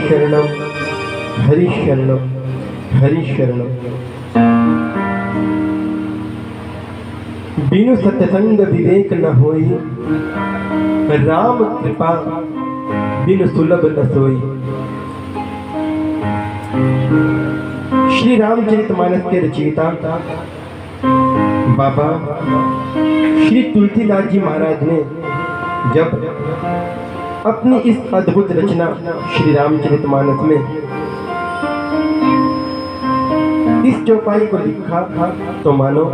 शरणम हरि शरणम हरि शरणम। बिनु सत्संग विवेक न होई, राम कृपा बिनु सुलभ न सोई। श्री रामचरितमानस के रचयिता बाबा श्री तुलसीदास जी महाराज ने जब अपनी इस अद्भुत रचना श्री रामचरितमानस में इस चौपाई को लिखा तो मानो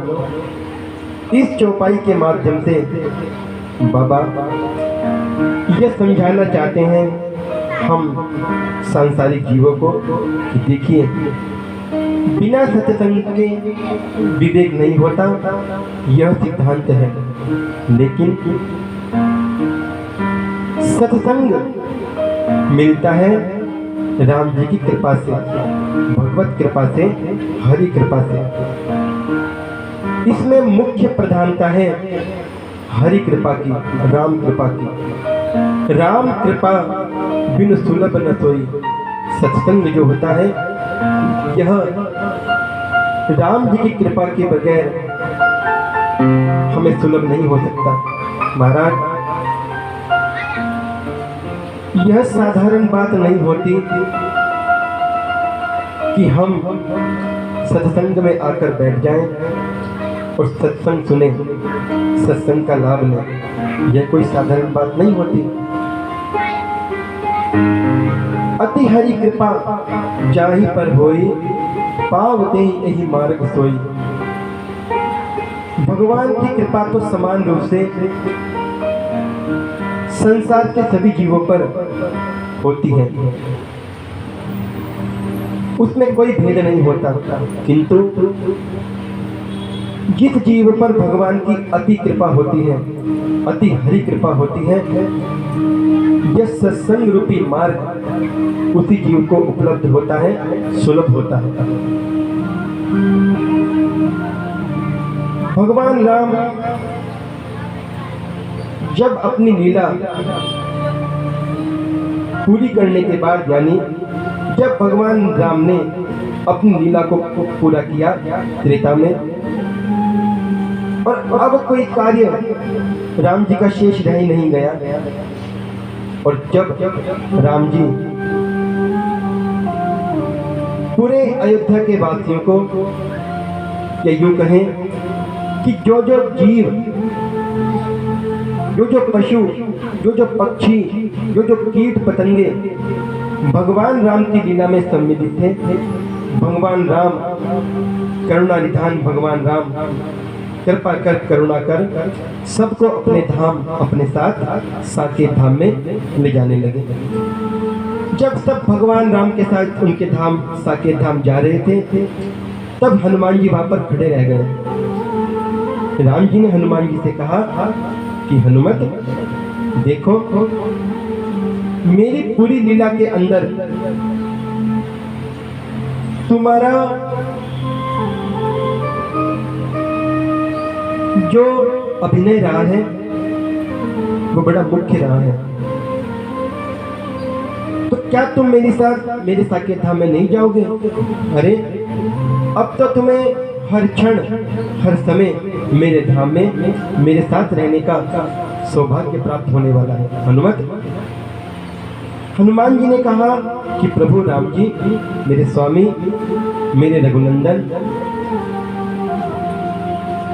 इस चौपाई के माध्यम से बाबा यह समझाना चाहते हैं हम सांसारिक जीवों को कि देखिए, बिना सत्संग के विवेक नहीं होता, यह सिद्धांत है। लेकिन सत्संग मिलता है राम जी की कृपा से, भगवत कृपा से, हरि कृपा से। इसमें मुख्य प्रधानता है हरि कृपा की, राम कृपा की। राम कृपा बिनु सुलभ न सोई। सत्संग जो होता है यह राम जी की कृपा के बगैर हमें सुलभ नहीं हो सकता। महाराज, यह साधारण बात नहीं होती कि हम सत्संग में आकर बैठ जाएं और सत्संग सुने, सत्संग का लाभ लें। यह कोई साधारण बात नहीं होती। अति हरि कृपा जाहि पर होई, पाव दे यही मार्ग सोई। भगवान की कृपा तो समान रूप से संसार के सभी जीवों पर होती है, उसमें कोई भेद नहीं होता। किंतु जिस जीव पर भगवान की अति कृपा होती है, अति हरि कृपा होती है, यह सत्संग रूपी मार्ग उसी जीव को उपलब्ध होता है, सुलभ होता है। भगवान राम जब अपनी लीला पूरी करने के बाद, यानी जब भगवान राम ने अपनी लीला को पूरा किया त्रेता में, और अब कोई कार्य राम जी का शेष रह ही नहीं गया, और जब राम जी पूरे अयोध्या के वासियों को, या यूं कहें कि जो जो जीव, जो जो पशु, जो जो पक्षी, जो जो कीट पतंगे भगवान राम की लीला में सम्मिलित थे, भगवान राम करुणा निधान, भगवान राम कृपा कर, करुणा कर सबको अपने धाम, अपने साथ साकेत धाम में ले जाने लगे। जब सब भगवान राम के साथ उनके धाम साकेत धाम जा रहे थे, तब हनुमान जी वहां पर खड़े रह गए। राम जी ने हनुमान जी से कहा कि हनुमत देखो, मेरी पूरी लीला के अंदर तुम्हारा जो अभिनय रहा है वो बड़ा मुख्य रहा है। तो क्या तुम मेरे साथ मेरे साकेत धाम में नहीं जाओगे? अरे, अब तो तुम्हें हर क्षण हर समय मेरे धाम में मेरे साथ रहने का सौभाग्य प्राप्त होने वाला है। हनुमान जी ने कहा कि प्रभु राम जी, मेरे स्वामी, मेरे रघुनंदन,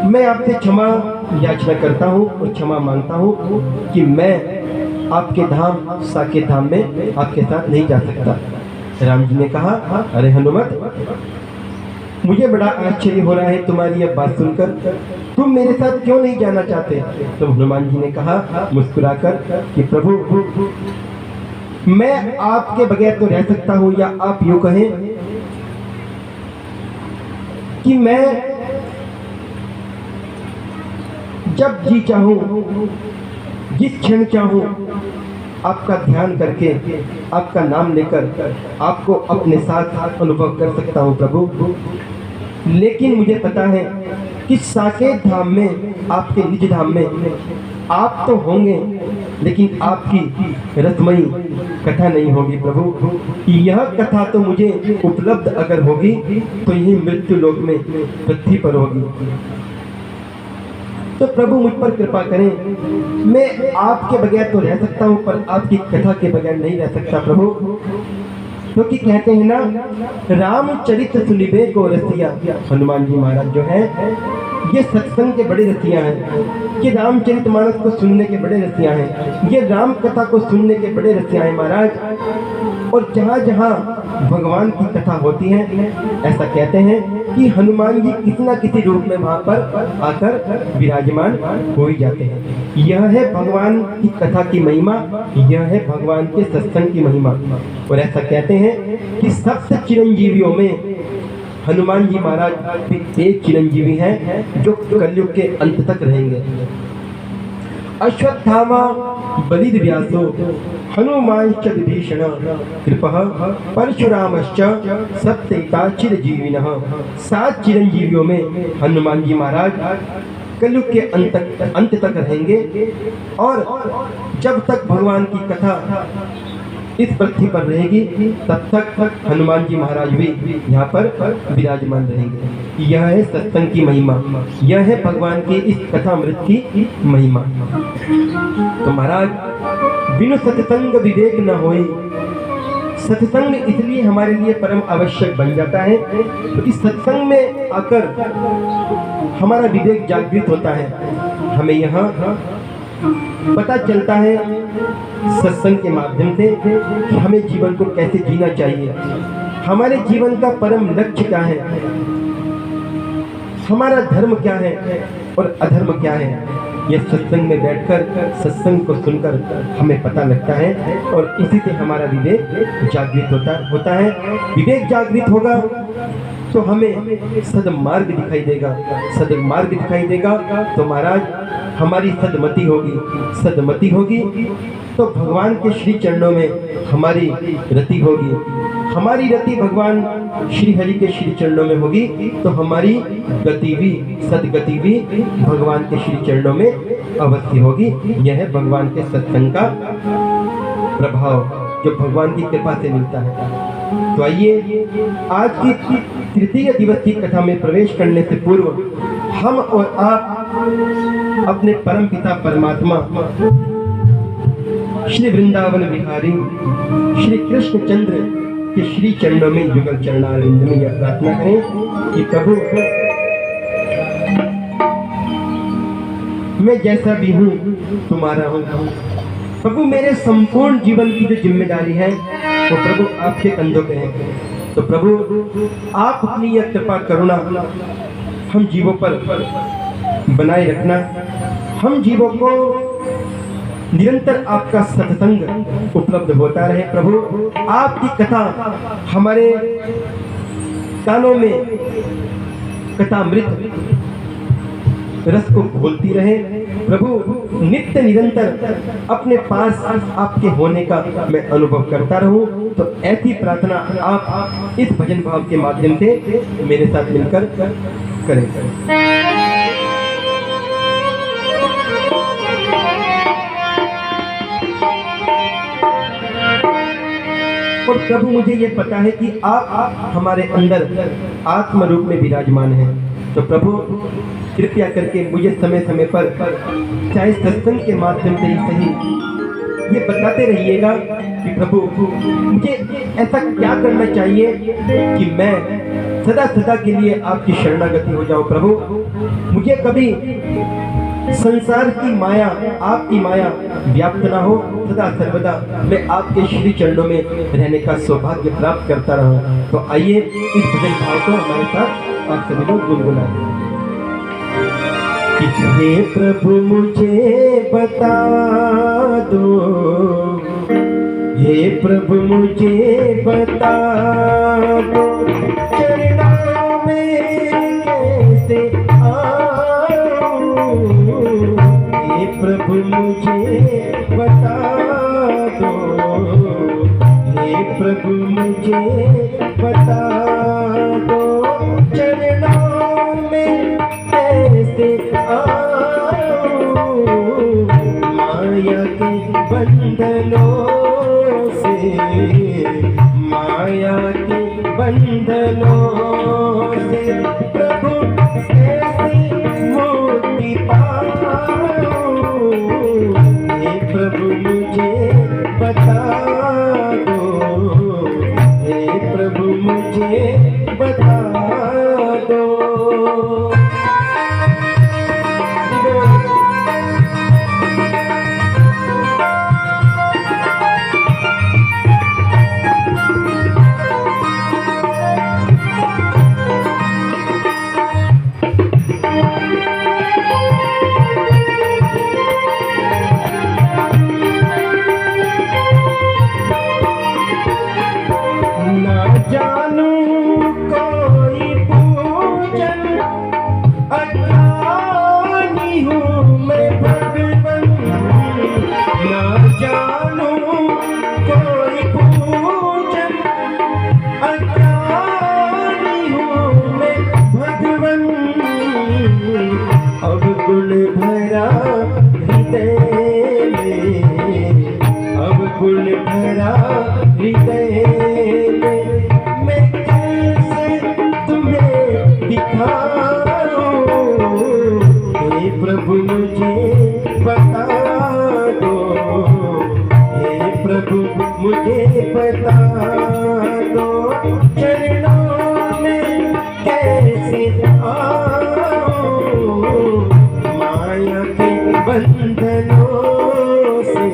मैं आपसे क्षमा याचना करता हूँ और क्षमा मांगता हूँ कि मैं आपके धाम साकेत धाम में आपके साथ नहीं जा सकता। राम जी ने कहा, अरे हनुमत, मुझे बड़ा आश्चर्य हो रहा है तुम्हारी यह बात सुनकर, तुम मेरे साथ क्यों नहीं जाना चाहते? तो हनुमान जी ने कहा मुस्कुराकर कि प्रभु, मैं आपके बगैर तो रह सकता हूं, या आप यूं कहें कि मैं जब जी चाहूं, जिस क्षण चाहूं, आपका ध्यान करके, आपका नाम लेकर आपको अपने साथ अनुभव कर सकता हूं प्रभु। लेकिन मुझे पता है कि साकेत धाम में, आपके निज धाम में आप तो होंगे, लेकिन आपकी रसमयी कथा नहीं होगी प्रभु। यह कथा तो मुझे उपलब्ध अगर होगी तो यही मृत्यु लोक में पृथ्वी पर होगी। तो प्रभु मुझ पर कृपा करें, मैं आपके बगैर तो रह सकता हूँ पर आपकी कथा के बगैर नहीं रह सकता प्रभु। क्योंकि कहते हैं ना, रामचरित सुनिबे को रसिया। हनुमान जी महाराज जो है ये सत्संग के बड़े रसिया हैं, ये रामचरित मानस को सुनने के बड़े रसिया हैं, ये राम कथा को सुनने के बड़े रसिया हैं महाराज। और जहाँ जहाँ भगवान की कथा होती है, ऐसा कहते हैं कि हनुमान जी किसी न किसी रूप में वहाँ पर आकर विराजमान हो ही जाते हैं। यह है भगवान की कथा की महिमा, यह है भगवान के सत्संग की महिमा। और ऐसा कहते हैं कि सप्त चिरंजीवियों में हनुमान जी महाराज भी एक चिरंजीवी हैं जो कलयुग के अंत तक रहेंगे। अश्वत्थामा बलिर्व्यासो हनुमांश्च विभीषण कृपः परशुरामश्च सप्तेता चिरजीविनः। 7 चिरंजीवियों में हनुमान जी महाराज कलयुग के अंत तक रहेंगे। और जब तक भगवान की कथा इस पृथ्वी पर रहेगी तब तक हनुमान जी महाराज भी यहाँ पर विराजमान रहेंगे। यह है सत्संग की महिमा, यह है भगवान की इस कथामृत की महिमा। तो महाराज बिनु सत्संग विवेक न होई। सत्संग इसलिए हमारे लिए परम आवश्यक बन जाता है क्योंकि सत्संग में आकर हमारा विवेक जागृत होता है। हमें यहाँ पता चलता है सत्संग के माध्यम से कि हमें जीवन को कैसे जीना चाहिए, हमारे जीवन का परम लक्ष्य क्या है, हमारा धर्म क्या है और अधर्म क्या है। यह सत्संग में बैठकर सत्संग को सुनकर हमें पता लगता है और इसी से हमारा विवेक जागृत होता है। विवेक जागृत होगा तो हमें सदमार्ग दिखाई देगा, सदमार्ग दिखाई देगा तो महाराज हमारी सदमति होगी, सदमति होगी तो भगवान के श्री चरणों में हमारी रति होगी, हमारी रति भगवान श्री हरि के श्री चरणों में होगी तो हमारी गति भी, सदगति भी भगवान के श्री चरणों में अवश्य होगी। यह है भगवान के सत्संग का प्रभाव जो भगवान की कृपा से मिलता है। तो आइए आज की तृतीय दिवस की कथा में प्रवेश करने से पूर्व हम और आप अपने परम पिता परमात्मा श्री वृंदावन बिहारी श्री कृष्ण चंद्र के श्री चरणों में युगल चरणारविंद में यह प्रार्थना करें कि प्रभु मैं जैसा भी हूँ तुम्हारा हूँ। प्रभु मेरे संपूर्ण जीवन की जो जिम्मेदारी है वो प्रभु आपके कंधों पे है। तो प्रभु आप अपनी यह कृपा करुणा हम जीवों पर बनाए रखना, हम जीवों को निरंतर आपका सत्संग उपलब्ध होता रहे। प्रभु आपकी कथा हमारे कानों में कथामृत रस को घोलती रहे। प्रभु नित्य निरंतर अपने पास आपके होने का मैं अनुभव करता रहूं। तो ऐसी प्रार्थना आप इस भजन भाव के माध्यम से मेरे साथ मिलकर करें। और प्रभु मुझे ये पता है कि आप हमारे अंदर आत्म रूप में विराजमान हैं। तो प्रभु कृपया करके मुझे समय समय पर चाहे सत्संग के माध्यम से ही सही ये बताते रहिएगा कि प्रभु मुझे ऐसा क्या करना चाहिए कि मैं सदा सदा के लिए आपकी शरणागति हो जाऊं। प्रभु मुझे कभी संसार की माया, आपकी माया व्याप्त ना हो, सदा सर्वदा मैं आपके श्री चरणों में रहने का सौभाग्य प्राप्त करता रहूं। तो आइए इस भजन भाव को हमारे साथ आप सभी लोग गुनगुनाएं। हे प्रभु मुझे बता दो, हे प्रभु मुझे बता दो, चरणों में कैसे आऊं। हे प्रभु मुझे बता दो, हे प्रभु मुझे बता दो, चरणों में कैसे आऊं। माया के बंधनों से से आओ, माया के बंधनों से,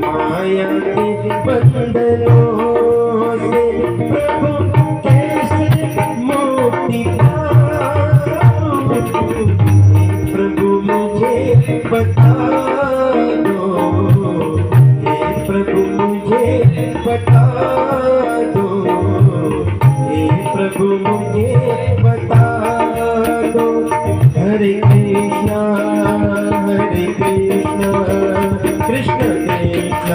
माया के बंधनों से प्रभु कैसे मुक्ति पाऊं, प्रभु मुझे बता दो, हे प्रभु मुझे बता दो, हे प्रभु मुझे बता दो। हरे कृष्णा कृष्ण कृष्ण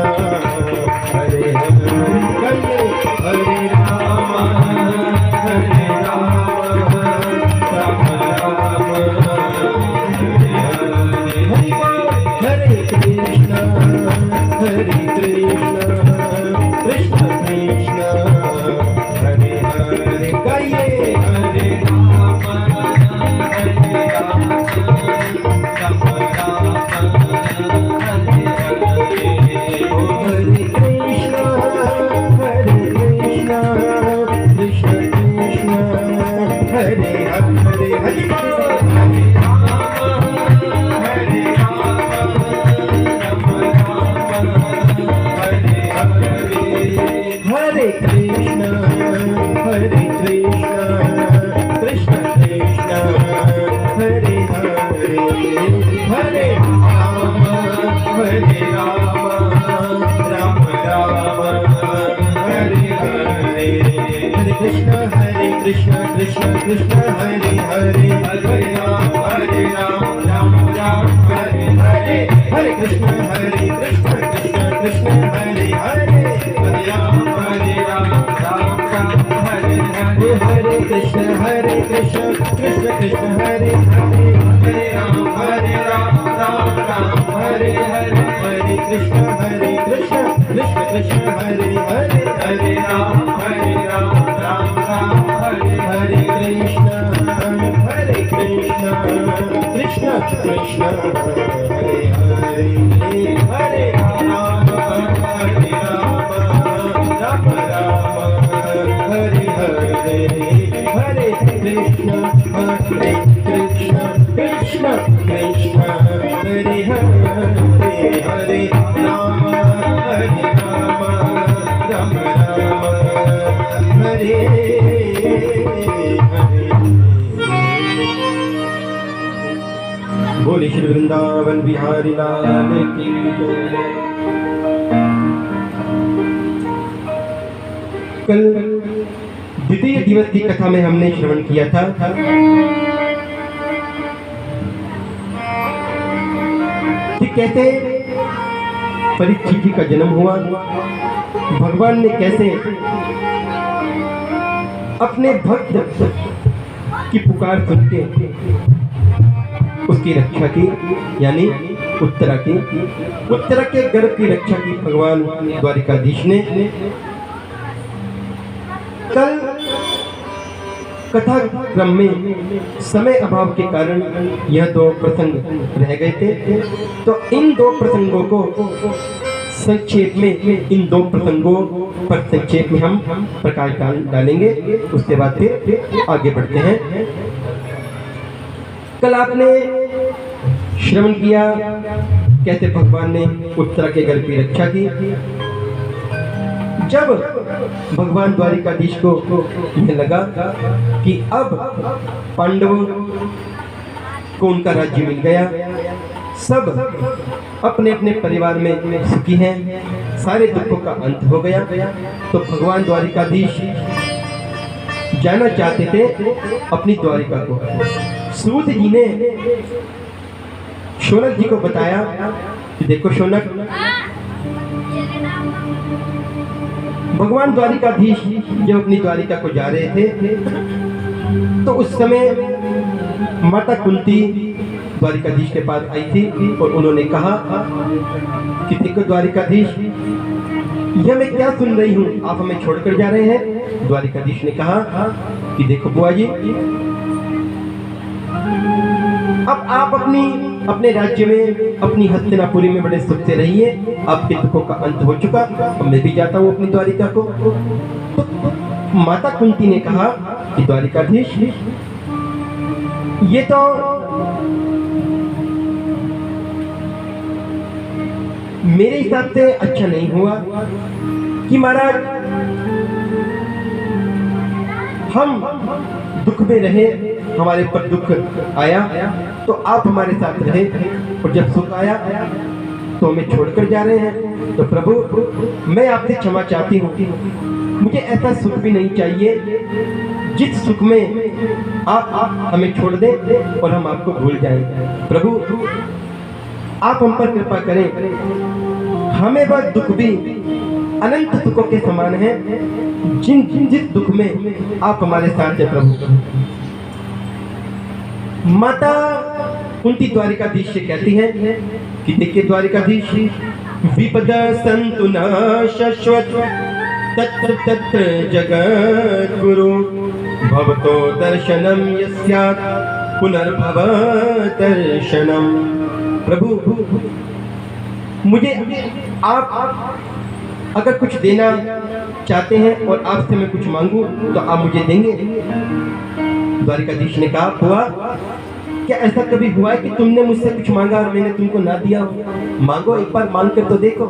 हरे हरे, हरे राम राम राम हरे हरे, हरे कृष्ण कृष्ण कृष्ण हरे हरे, गाइए हरे राम राम राम हरे कृष्ण कृष्ण कृष्ण हरे हरे, हरे हरे कृष्ण कृष्ण कृष्ण हरे हरे, हरे राम राम राम हरे हरे, हरे कृष्ण कृष्ण कृष्ण हरे हरे, हरे राम राम राम हरे हरे, हरे कृष्ण कृष्ण कृष्ण हरे हरे, हरे राम राम राम हरे हरे, हरे कृष्ण कृष्ण कृष्ण हरे हरे, हरे राम राम राम हरे हरे, हरे कृष्ण कृष्ण कृष्ण हरे हरे, हरे राम राम राम हरे हरे कृष्ण कृष्ण कृष्ण हरे हरे, हरे राम राम राम हरे हरे, हरे कृष्ण कृष्ण कृष्ण हरे हरे, हरे राम राम राम हरे हरे। बोले श्री वृंदावन बिहारी लाल की जय। कल द्वितीय दिवस की कथा में हमने श्रवण किया था कि कैसे परीक्षित जी का जन्म हुआ, भगवान ने कैसे अपने भक्त की पुकार सुन के उसकी रक्षा की, यानी उत्तरा के गर्भ की रक्षा की भगवान द्वारिकाधीश ने। कल कथा क्रम में समय अभाव के कारण यह दो प्रसंग रह गए थे, तो इन दो प्रसंगों को संक्षेप में, इन दो प्रसंगों पर संक्षेप में हम प्रकाश डालेंगे, उसके बाद फिर आगे बढ़ते हैं। कल आपने श्रवण किया कैसे भगवान ने उत्तरा के गर्भ की रक्षा की। जब भगवान द्वारिकाधीश को यह लगा कि अब पांडवों को उनका राज्य मिल गया, सब अपने अपने परिवार में सुखी हैं, सारे दुखों का अंत हो गया, तो भगवान द्वारिकाधीश जाना चाहते थे अपनी द्वारिका को। सूत जी ने शौनक जी को बताया कि देखो शौनक, भगवान द्वारिकाधीश जब अपनी द्वारिका को जा रहे थे तो उस समय माता कुंती द्वारिकाधीश के पास आई थी और उन्होंने कहा कि देखो द्वारिकाधीश, यह मैं क्या सुन रही हूँ, आप हमें छोड़कर जा रहे हैं। द्वारिकाधीश ने कहा कि देखो बुआ जी, अब आप अपने राज्य में, अपनी हस्तिनापुरी में बड़े सुख से रहिए, आपके दुखों का अंत हो चुका, अब मैं भी जाता हूँ अपनी द्वारिका को। तो माता कुंती ने कहा कि द्वारिकाधीश, ये तो मेरे हिसाब से अच्छा नहीं हुआ कि महाराज हम दुख में रहे, हमारे ऊपर दुख आया तो आप हमारे साथ रहे, और जब सुख आया तो हमें छोड़कर जा रहे हैं। तो प्रभु मैं आपसे क्षमा चाहती हूँ, मुझे ऐसा सुख भी नहीं चाहिए जिस सुख में आप हमें छोड़ दें और हम आपको भूल जाएं। प्रभु आप हम पर कृपा करें, हमें वह दुख भी अनंत सुखों के समान है जिस दुख में आप हमारे साथ हैं। प्रभु माता कुंती द्वारिकाधीश से कहती है कि देखिए द्वारिकाधीश, विपद संतु न शाश्वत तत्र तत्र जगत गुरु भवतो दर्शनम यस्यात् पुनर्भव दर्शनम। प्रभु मुझे आप अगर कुछ देना चाहते हैं और आपसे मैं कुछ मांगूं तो आप मुझे देंगे? द्वारिकाधीश ने कहा, हुआ क्या ऐसा कभी हुआ है कि तुमने मुझसे कुछ मांगा और मैंने तुमको ना दिया हो? मांगो, एक बार मांग कर तो देखो।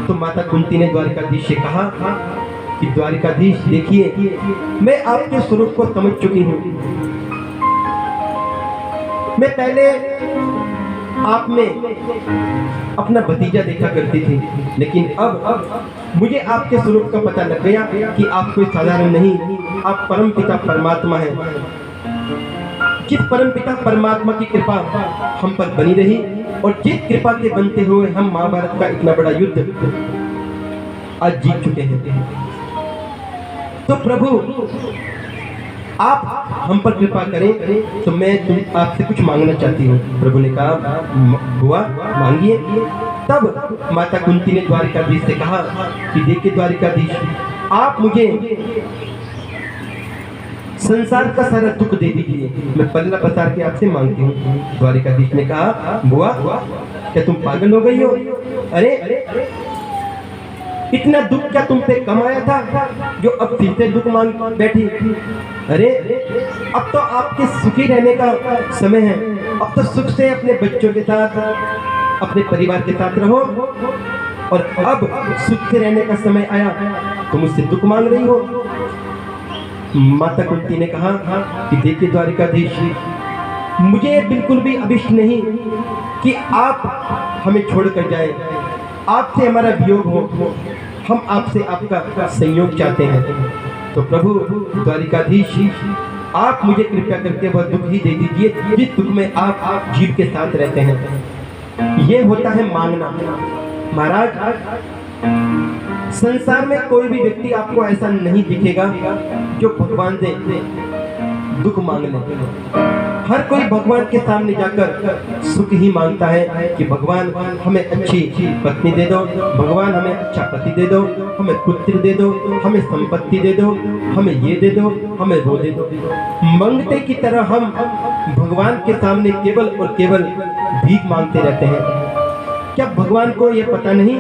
तो माता कुंती ने द्वारिकाधीश से कहा कि द्वारिकाधीश देखिए, मैं आपके स्वरूप को समझ चुकी हूँ। मैं पहले आप में अपना भतीजा देखा करती थी, लेकिन अब मुझे आपके स्वरूप का पता लग गया कि आप कोई साधारण नहीं, आप परम पिता परमात्मा हैं। जिस परम पिता परमात्मा की कृपा हम पर बनी रही और जिस कृपा के बनते हुए हम महाभारत का इतना बड़ा युद्ध आज जीत चुके हैं। तो प्रभु आप हम पर कृपा करें तो मैं आपसे कुछ मांगना चाहती हूँ। प्रभु ने कहा, हुआ मांगिए। तब माता कुंती ने द्वारिकाधीश से कहा कि देखिए द्वारिकाधीश, आप मुझे संसार का सारा दुख दे दीजिए, मैं पल्ला पसार के आपसे मांगती हूँ। द्वारिकाधीश ने कहा, बुआ क्या तुम पागल हो गई हो? अरे इतना दुख क्या तुम पे कम आया था जो अब फिर से दुख मांग बैठी? अरे अब तो आपके सुखी रहने का समय है, अब तो सुख से अपने बच्चों के साथ अपने परिवार के साथ रहो, और अब सुख से रहने का समय आया तो मुझसे दुख मांग रही हो। माता कुंती ने कहा कि देखिए द्वारिकाधीश, मुझे बिल्कुल भी अभिष्ट नहीं कि आप हमें छोड़कर जाएं, आपसे हमारा वियोग हो, हम आपसे आपका संयोग चाहते हैं। तो प्रभु द्वारिकाधीश, आप मुझे कृपया करके वह दुख ही दे दीजिए जिस दुख में आप जीव के साथ रहते हैं। ये होता है मांगना। महाराज संसार में कोई भी व्यक्ति आपको ऐसा नहीं दिखेगा जो भगवान से दुख मांग ले। हर कोई भगवान के सामने जाकर सुख ही मांगता है कि भगवान हमें अच्छी पत्नी दे दो, भगवान हमें अच्छा पति दे दो, हमें पुत्र दे दो, हमें संपत्ति दे दो, हमें ये दे दो, हमें वो दे दो। मंगते की तरह हम भगवान के सामने केवल और केवल भीख मांगते रहते हैं। क्या भगवान को यह पता नहीं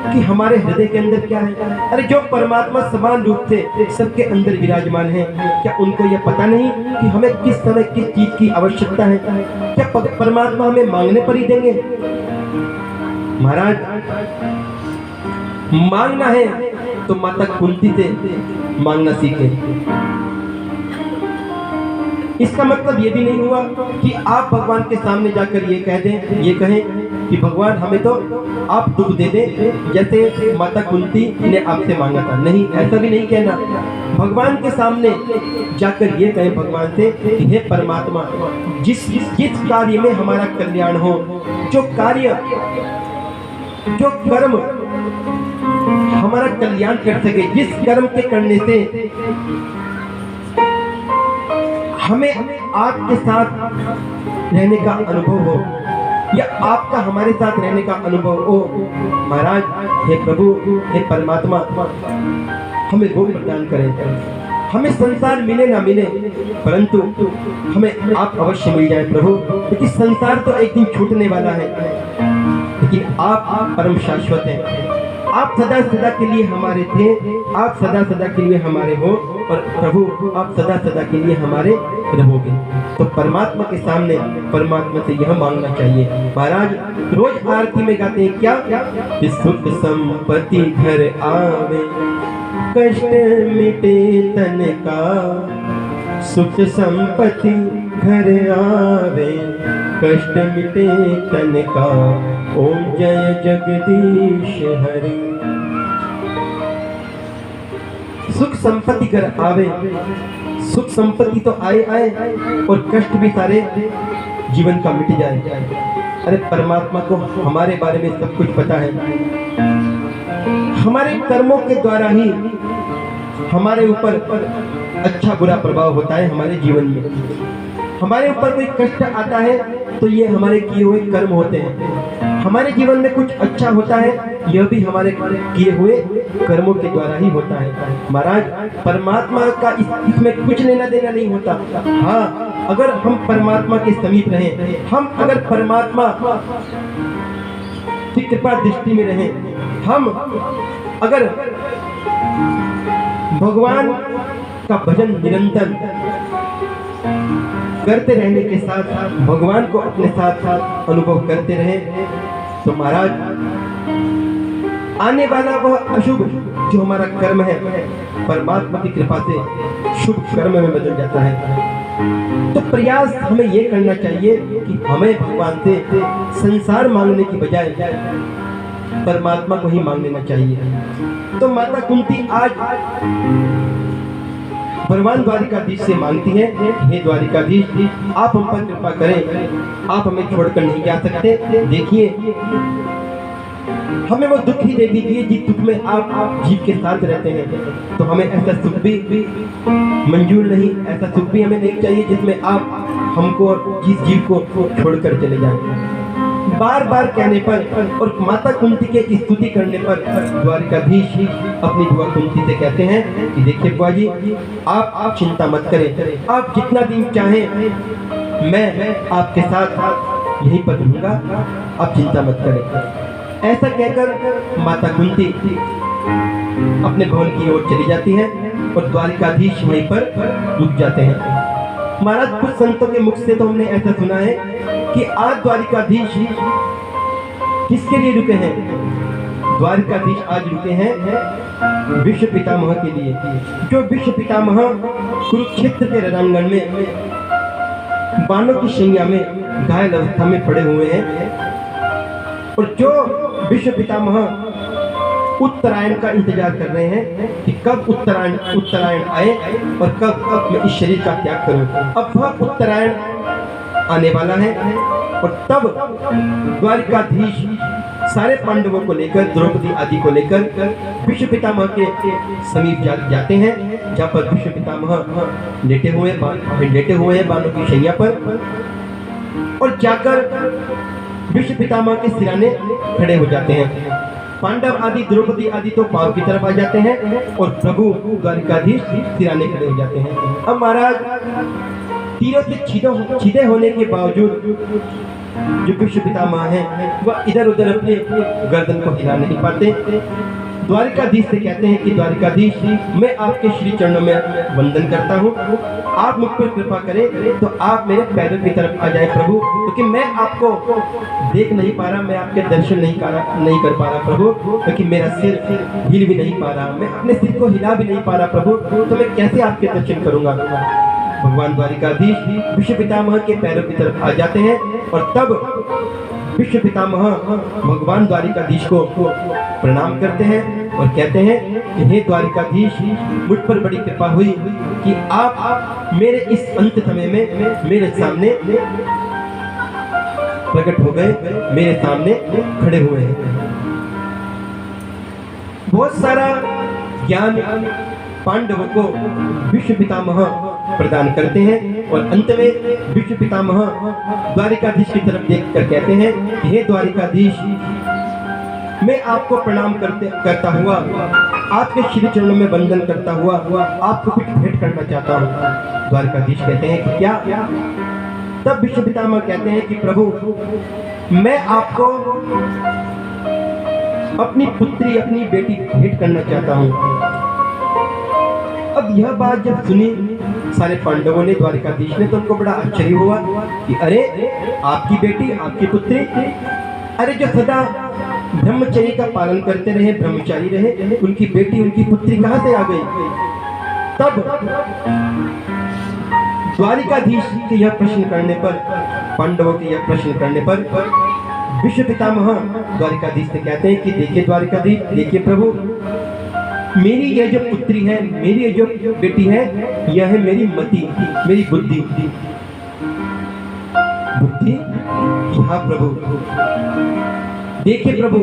कि हमारे हृदय के अंदर क्या है? अरे जो परमात्मा समान रूप से सबके अंदर विराजमान है, क्या उनको यह पता नहीं कि हमें किस समय किस चीज की आवश्यकता है? क्या परमात्मा हमें मांगने पर ही देंगे? महाराज मांगना है तो माता कुंती से मांगना सीखे। इसका मतलब ये भी नहीं हुआ कि आप भगवान के सामने जाकर ये कह दें, ये कहें कि भगवान हमें तो आप दुख दे दें जैसे माता कुंती ने आपसे मांगा था। नहीं, ऐसा भी नहीं कहना। भगवान के सामने जाकर ये कहें भगवान से कि हे परमात्मा, जिस कार्य में हमारा कल्याण हो, जो कार्य जो कर्म हमारा कल्याण कर सके, जिस कर्म के करने से हमें आपके साथ रहने का अनुभव हो या आपका हमारे साथ रहने का अनुभव हो, महाराज हे प्रभु हे परमात्मा हमें वो प्रदान करें। हमें संसार मिले ना मिले परंतु हमें आप अवश्य मिल जाए प्रभु, क्योंकि संसार तो एक दिन छूटने वाला है, लेकिन आप परम शाश्वत हैं। आप सदा सदा के लिए हमारे थे, आप सदा सदा के लिए हमारे हो, और प्रभु आप सदा सदा के लिए हमारे रहोगे। तो परमात्मा के सामने परमात्मा से यह मांगना चाहिए। महाराज रोज आरती में गाते हैं क्या, कि सुख संपत्ति घर आवे, कष्ट मिटे तन का, सुख संपत्ति घर आवे, कष्ट मिटे तन का, ओम जय जगदीश हरि। सुख संपत्ति घर आवे, सुख संपत्ति तो आए आए और कष्ट भी सारे जीवन का मिट जाए। अरे परमात्मा को हमारे बारे में सब कुछ पता है। हमारे कर्मों के द्वारा ही हमारे ऊपर अच्छा बुरा प्रभाव होता है हमारे जीवन में। हमारे ऊपर कोई कष्ट आता है तो ये हमारे किए हुए कर्म होते हैं। हमारे जीवन में कुछ अच्छा होता है, यह भी हमारे किए हुए कर्मों के द्वारा ही होता है। महाराज परमात्मा का इसमें कुछ लेना देना नहीं होता। हाँ, अगर हम परमात्मा के समीप रहें, हम अगर परमात्मा की कृपा दृष्टि में रहें, हम अगर भगवान का भजन निरंतर करते रहने के साथ साथ भगवान को अपने साथ साथ अनुभव करते रहे, तो महाराज आने वाला वह अशुभ जो हमारा कर्म है परमात्मा की कृपा से शुभ कर्म में बदल जाता है। तो प्रयास हमें यह करना चाहिए कि हमें भगवान से संसार मांगने की बजाय परमात्मा को ही मांग लेना चाहिए। तो माता कुंती आज भगवान द्वारिकाधीश से मांगती है, हे द्वारिकाधीश आप हम पर कृपा करें, आप हमें छोड़कर नहीं जा सकते। देखिए हमें वो दुख ही दे दीजिए जिस दुख में आप जीव के साथ रहते हैं। तो हमें ऐसा सुख भी मंजूर नहीं, ऐसा सुख भी हमें नहीं चाहिए जिसमें आप हमको और जिस जीव को छोड़कर चले जाएं। बार बार कहने पर और माता कुंती के स्तुति करने पर द्वारिकाधीश अपनी बुआ कुंती से कहते हैं कि देखिए बुआ जी आप चिंता मत करें, आप जितना दिन चाहें मैं आपके साथ यहीं पर रहूंगा, आप चिंता मत करें। ऐसा कहकर माता कुंती अपने भवन की ओर चली जाती है और द्वारिकाधीश वहीं पर रुक जाते हैं। महाराज कुछ संतों के मुख से तो हमने ऐसा सुना है कि आज द्वारिकाधीश किसके लिए रुके हैं? द्वारिकाधीश आज रुके हैं विश्व पितामह के लिए। जो विश्व पितामह कुरुक्षेत्र के रणांगण में बाणों की शैया में घायल अवस्था में पड़े हुए हैं, और जो विश्व पितामह उत्तरायण का इंतजार कर रहे हैं कि कब उत्तरायण आए और कब मैं इस शरीर का त्याग करूं। अब वह उत्तरायण आने वाला है और तब द्वारिकाधीश सारे पांडवों को लेकर, द्रौपदी आदि को लेकर विश्व पितामह के समीप जाते हैं, जहाँ पर विश्व पितामह लेटे हुए हैं बाणों की शैया पर, और जाकर विश्व पितामह के सिराने खड़े हो जाते हैं। पांडव आदि द्रौपदी आदि तो पाव की तरफ आ जाते हैं और प्रभु द्वारिकाधीश सिराने खड़े हो जाते हैं। अब महाराज तीरों से छिदे होने के बावजूद जो विश्व पितामह हैं वह इधर उधर अपने गर्दन को हिला नहीं पाते। द्वारिकाधीश से कहते हैं कि द्वारिकाधीश मैं आपके श्री चरणों में वंदन करता हूँ, आप मुझ पर कृपा करें तो आप मेरे पैरों की तरफ आ जाए प्रभु, क्योंकि मैं आपको देख नहीं पा रहा, मैं आपके दर्शन नहीं कर पा रहा प्रभु, क्योंकि मेरा सिर हिल भी नहीं पा रहा, मैं अपने सिर को हिला भी नहीं पा रहा प्रभु, तो मैं कैसे आपके दर्शन करूंगा। भगवान द्वारिकाधीश विश्व पितामह के पैरों की तरफ आ जाते हैं और तब विश्व पितामह भगवान द्वारिकाधीश को प्रणाम करते हैं और कहते हैं कि हे द्वारिकाधीश मुझ पर बड़ी कृपा हुई कि आप मेरे इस अंत समय में मेरे सामने प्रकट हो गए, मेरे सामने खड़े हुए हैं। बहुत सारा ज्ञान पांडवों को विश्व पितामह प्रदान करते हैं और अंत में विश्व पितामह द्वारिकाधीश की तरफ देखकर कहते हैं कि हे द्वारिकाधीश मैं आपको प्रणाम करता हुआ आपके श्री चरणों में वंदन करता हुआ आपको कुछ भेंट करना चाहता हूँ। द्वारिकाधीश कहते हैं कि क्या? तब विश्व पितामह कहते हैं कि प्रभु मैं आपको अपनी पुत्री, अपनी बेटी भेंट करना चाहता हूँ। अब यह बात जब सुनी सारे पांडवों ने, द्वारिकाधीश ने, तो उनको बड़ा आश्चर्य हुआ कि अरे आपकी बेटी, आपकी पुत्री, अरे जो सदा ब्रह्मचर्य का पालन करते रहे, ब्रह्मचारी रहे, उनकी बेटी, उनकी पुत्री कहां से आ गई? तब द्वारिकाधीश के यह प्रश्न करने पर, पांडवों के यह प्रश्न करने पर विश्व पितामह द्वारिकाधीश से कहते हैं कि देखिए द्वारिकाधीश, देखिए प्रभु, मेरी यह जो पुत्री है, मेरी यह जो बेटी है, यह है मेरी मति, मेरी बुद्धि। बुद्धि? हाँ प्रभु। देखिए प्रभु,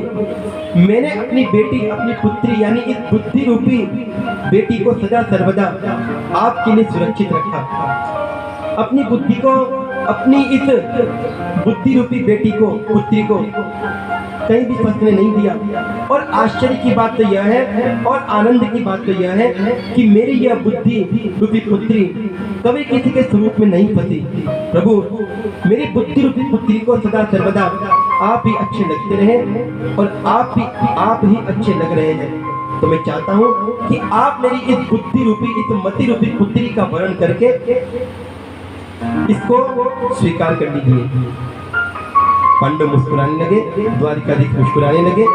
मैंने अपनी बेटी, अपनी पुत्री यानी इस बुद्धि रूपी बेटी को सदा सर्वदा आपके लिए सुरक्षित रखा। अपनी बुद्धि को, अपनी इस बुद्धि रूपी बेटी को, पुत्री को कहीं भी फंसने नहीं दिया। और आश्चर्य की बात तो यह है, और आनंद की बात तो यह है कि मेरी यह बुद्धि रूपी पुत्री कभी किसी के स्वरूप में नहीं फंसी। प्रभु, मेरी बुद्धि रूपी पुत्री को सदा सर्वदा आप ही अच्छे लगते रहे, और आप ही अच्छे लग रहे हैं। तो मैं चाहता हूँ कि आप मेरी इस बुद्धि रूपी, इस मति रूपी पुत्री का वर्ण करके इसको स्वीकार कर लीजिए। पांडव मुस्कुराने लगे, द्वारिकाधीश मुस्कुराने लगे।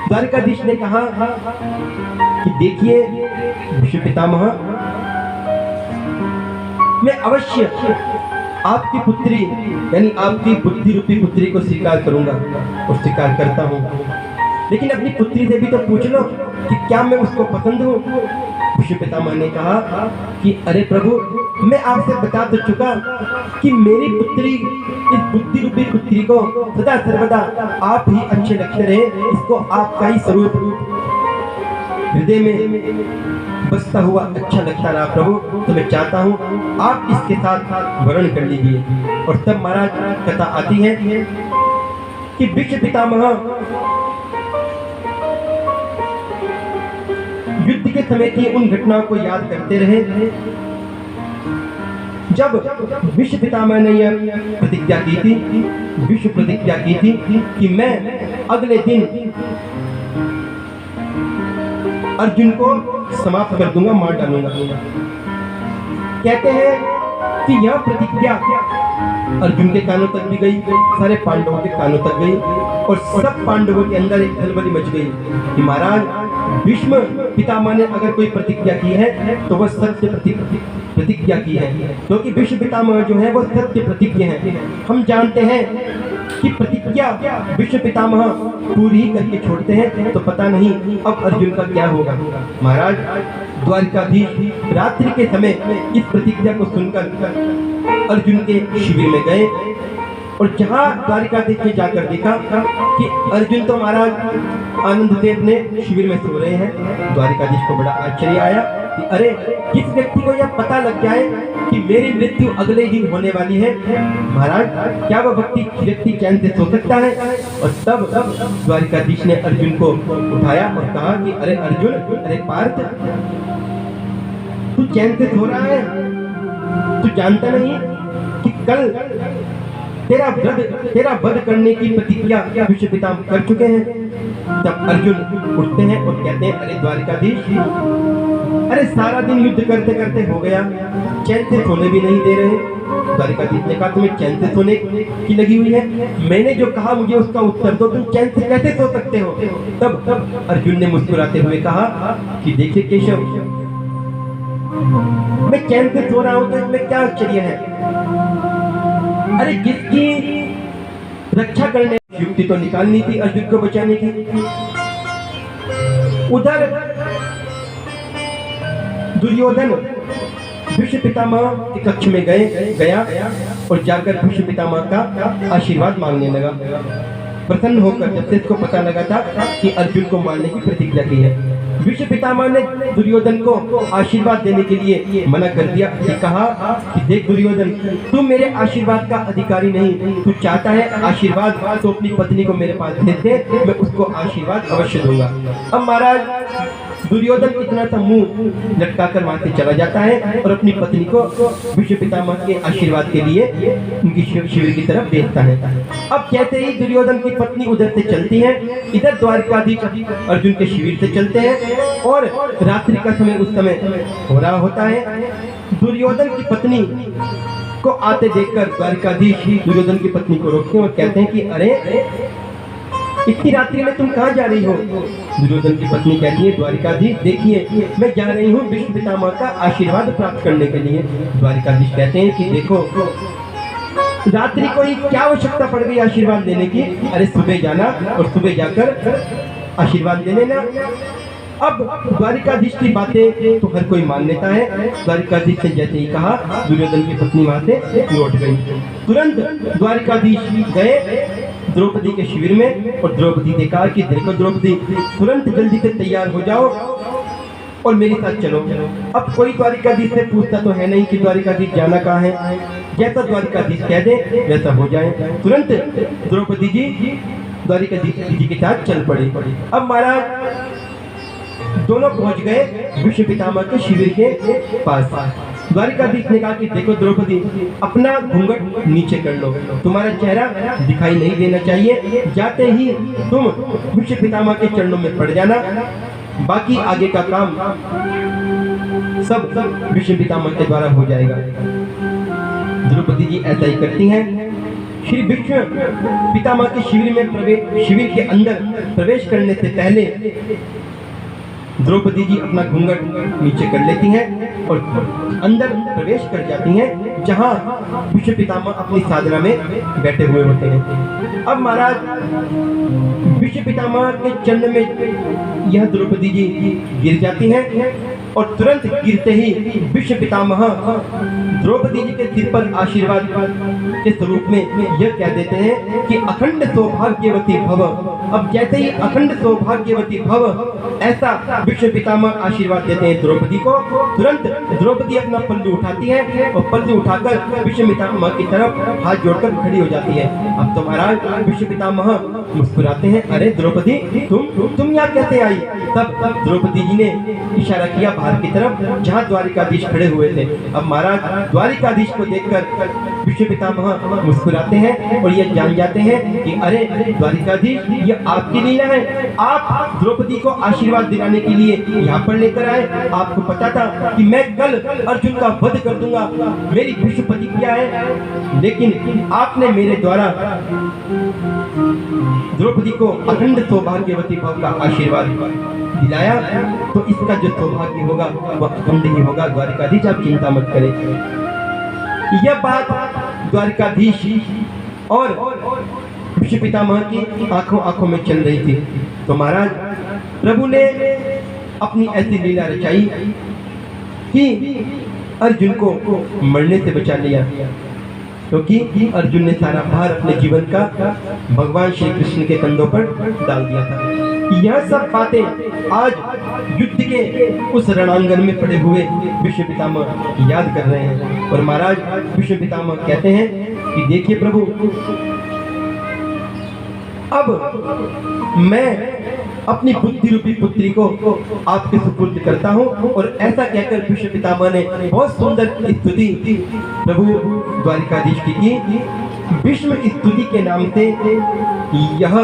द्वारिकाधीश ने कहा कि देखिए विश्व पितामह, मैं अवश्य आपकी पुत्री यानी आपकी बुद्धि रूपी पुत्री को स्वीकार करूंगा और स्वीकार करता हूं, लेकिन अपनी पुत्री से भी तो पूछ लो कि क्या मैं उसको पसंद हूं। विश्व पितामह ने कहा कि अरे प्रभु, मैं आपसे बता तो चुका कि मेरी पुत्री, इस बुद्धि रूपी पुत्री को सदा सर्वदा आप ही अच्छे लगते रहे, इसको आपका ही स्वरूप हृदय में बसता हुआ अच्छा लगता रहा प्रभु। तो मैं चाहता हूँ आप इसके साथ वर्ण कर लीजिए। और तब महाराज कथा आती है कि विश्व पितामह युद्ध के समय की उन घटनाओं को याद करते रहे जब विश्व पितामह ने यह प्रतिज्ञा की थी, विश्व प्रतिज्ञा की थी कि मैं अगले दिन अर्जुन को समाप्त कर दूंगा, मार डालूंगा। कहते हैं कि यह प्रतिज्ञा अर्जुन के कानों तक भी गई, सारे पांडवों के कानों तक गई, और सब पांडवों के अंदर एक खलबली मच गई कि महाराज भीष्म पितामह ने अगर कोई प्रतिज्ञा की है तो वह सत्य प्रतिज्ञा की है, क्योंकि भीष्म पितामह जो है वो सत्य प्रतिज्ञा है। हम जानते हैं कि प्रतिज्ञा भीष्म पितामह पूरी ही करके छोड़ते हैं, तो पता नहीं अब अर्जुन का क्या होगा। महाराज द्वारिकाधीश रात्रि के समय इस प्रतिज्ञा को सुनकर अर्जुन के शिविर में गए, और जहाँ द्वारिकाधीश ने जाकर देखा कि अर्जुन तो महाराज आनंद देव ने शिविर में सो रहे हैं। द्वारिकाधीश को बड़ा आश्चर्य आया कि अरे, किस व्यक्ति को यह पता लग जाए कि मेरी मृत्यु अगले दिन होने वाली है, महाराज क्या वह व्यक्ति चैन से सो सकता है? और तब द्वारिकाधीश ने अर्जुन को उठाया और कहा कि अरे अर्जुन, अरे पार्थ, तू चैन से सो रहा है? तू जानता नहीं कि कल तेरा वध करने की प्रतिज्ञा विश्व पितामह कर चुके हैं। तब अर्जुन उठते हैं और कहते हैं अरे द्वारिकाधीश, अरे सारा दिन युद्ध करते करते हो गया, चैन से सोने भी नहीं दे रहे। द्वारिकाधीश ने कहा तुम्हें चैन से सोने की लगी हुई है? मैंने जो कहा मुझे उसका उत्तर दो, तुम चैन से कैसे सो सकते हो? तब अर्जुन ने मुस्कुराते हुए कहा कि देखिए केशव, मैं चैन से सो रहा हूं तो इसमें क्या आश्चर्य है? अरे जिसकी रक्षा करने युक्ति तो निकालनी थी अर्जुन को बचाने की। उधर दुर्योधन भीष्म पितामह के कक्ष में गया और जाकर भीष्म पितामह का आशीर्वाद मांगने लगा। प्रसन्न होकर जब से इसको पता लगा था कि अर्जुन को मारने की प्रतिज्ञा की है, भीष्म पितामह ने दुर्योधन को आशीर्वाद देने के लिए मना कर दिया कि कहा कि देख दुर्योधन, तू मेरे आशीर्वाद का अधिकारी नहीं, तू चाहता है आशीर्वाद तो अपनी पत्नी को मेरे पास भेज दे, मैं उसको आशीर्वाद अवश्य दूंगा। अब महाराज दुर्योधन इतना सा मुंह लटकाकर वहां से चला जाता है और अपनी पत्नी को भीष्म पितामह के आशीर्वाद के लिए उनकी शिविर की तरफ भेजता है। अब जैसे ही दुर्योधन की पत्नी उधर से चलती है, इधर द्वारकाधीश अर्जुन के शिविर से चलते हैं और रात्रि का समय उस समय हो रहा होता है। दुर्योधन की पत्नी को आते देखकर द्वारकाधीश दुर्योधन की पत्नी को रोकते हैं और कहते हैं कि अरे इतनी रात्रि में तुम कहाँ जा रही हो? दुर्योधन की पत्नी कहती है द्वारिकाधीश देखिए मैं जा रही हूँ भीष्म पितामह का आशीर्वाद प्राप्त करने के लिए। द्वारिकाधीश कहते हैं कि देखो रात्रि को ही क्या आवश्यकता पड़ गई आशीर्वाद देने की? अरे सुबह जाना और सुबह जाकर आशीर्वाद दे लेना। अब द्वारिकाधीश की बातें तो हर कोई मान लेता है। द्वारिकाधीश ने जैसे ही कहा दुर्योधन की पत्नी वहां से लौट गई। तुरंत द्वारिकाधीश गए द्रौपदी के शिविर में और द्रौपदी ने कहा कि देखो द्रौपदी तुरंत जल्दी से तैयार हो जाओ और मेरे साथ चलो। अब कोई द्वारिकाधीश से पूछता तो है नहीं कि द्वारिकाधीश जाना कहाँ है, जैसा द्वारिकाधीश कह दे वैसा हो जाए। तुरंत द्रौपदी जी द्वारिकाधीश जी के साथ चल पड़ी। अब महाराज दोनों पहुंच गए भीष्म पितामह के शिविर के पास। द्वारिकाधीश ने कहा कि देखो द्रौपदी अपना घूंघट नीचे कर लो, तुम्हारा चेहरा दिखाई नहीं देना चाहिए। जाते ही तुम भीष्म पितामह के चरणों में पड़ जाना, बाकी आगे का काम सब भीष्म पितामह के द्वारा हो जाएगा। द्रौपदी जी ऐसा ही करती हैं। श्री भीष्म पितामह के शिविर के अंदर प्रवेश करने से पहले द्रौपदी जी अपना घूंघट नीचे कर लेती हैं और अंदर प्रवेश कर जाती हैं जहां भीष्म पितामह अपनी साधना में बैठे हुए होते हैं। अब महाराज भीष्म पितामह के चरण में यह द्रौपदी जी गिर जाती हैं और तुरंत गिरते ही भीष्म पितामह द्रौपदी जी के सिर पर आशीर्वाद के स्वरूप में यह कह देते हैं कि अखंड सौभाग्यवती भव। अब जैसे ही अखंड सौभाग्यवती भव ऐसा भीष्म पितामह आशीर्वाद देते हैं द्रौपदी को, तुरंत द्रौपदी अपना पल्लू उठाती है और पल्लू उठाकर भीष्म पितामह की तरफ हाथ जोड़कर खड़ी हो जाती है। अब तो महाराज भीष्म पितामह मुस्कुराते हैं, अरे द्रौपदी तुम यहाँ कैसे आई? तब द्रौपदी जी ने इशारा किया बाहर की तरफ जहाँ द्वारिकाधीश खड़े हुए थे। अब महाराज द्वारिकाधीश को देखकर भीष्म पितामह मुस्कुराते हैं और ये जान जाते हैं कि अरे द्वारिकाधीश ये आपकी लीला है, आप द्रौपदी को आशीर्वाद दिलाने के लिए यहाँ पर लेकर आए। आपको पता था कि मैं कल अर्जुन का वध कर दूंगा, मेरी भीष्म प्रतिज्ञा है, लेकिन आपने मेरे द्वारा द्रौपदी को अखंड सौभाग्यवती भव का आशीर्वाद दिलाया, तो इसका जो सौभाग्य होगा वह अखंड ही होगा। द्वारिकाधीश आप चिंता मत करें। यह बात द्वारिकाधीश और भीष्म पितामह की आंखों में चल रही थी। तो महाराज प्रभु ने अपनी ऐसी लीला रचाई कि अर्जुन को मरने से बचा लिया, क्योंकि अर्जुन ने सारा भार अपने जीवन का भगवान श्री कृष्ण के कंधों पर डाल दिया था। यह सब बातें आज युद्ध के उस रणांगन में पड़े हुए भीष्म पितामह याद कर रहे हैं। और महाराज भीष्म पितामह कहते हैं कि देखिए प्रभु, अब मैं अपनी बुद्धि रूपी पुत्री को आपके सुपुर्द करता हूँ। और ऐसा कहकर भीष्म पितामह ने बहुत सुंदर स्तुति प्रभु द्वारिकाधीश की। भीष्म स्तुति के नाम से यह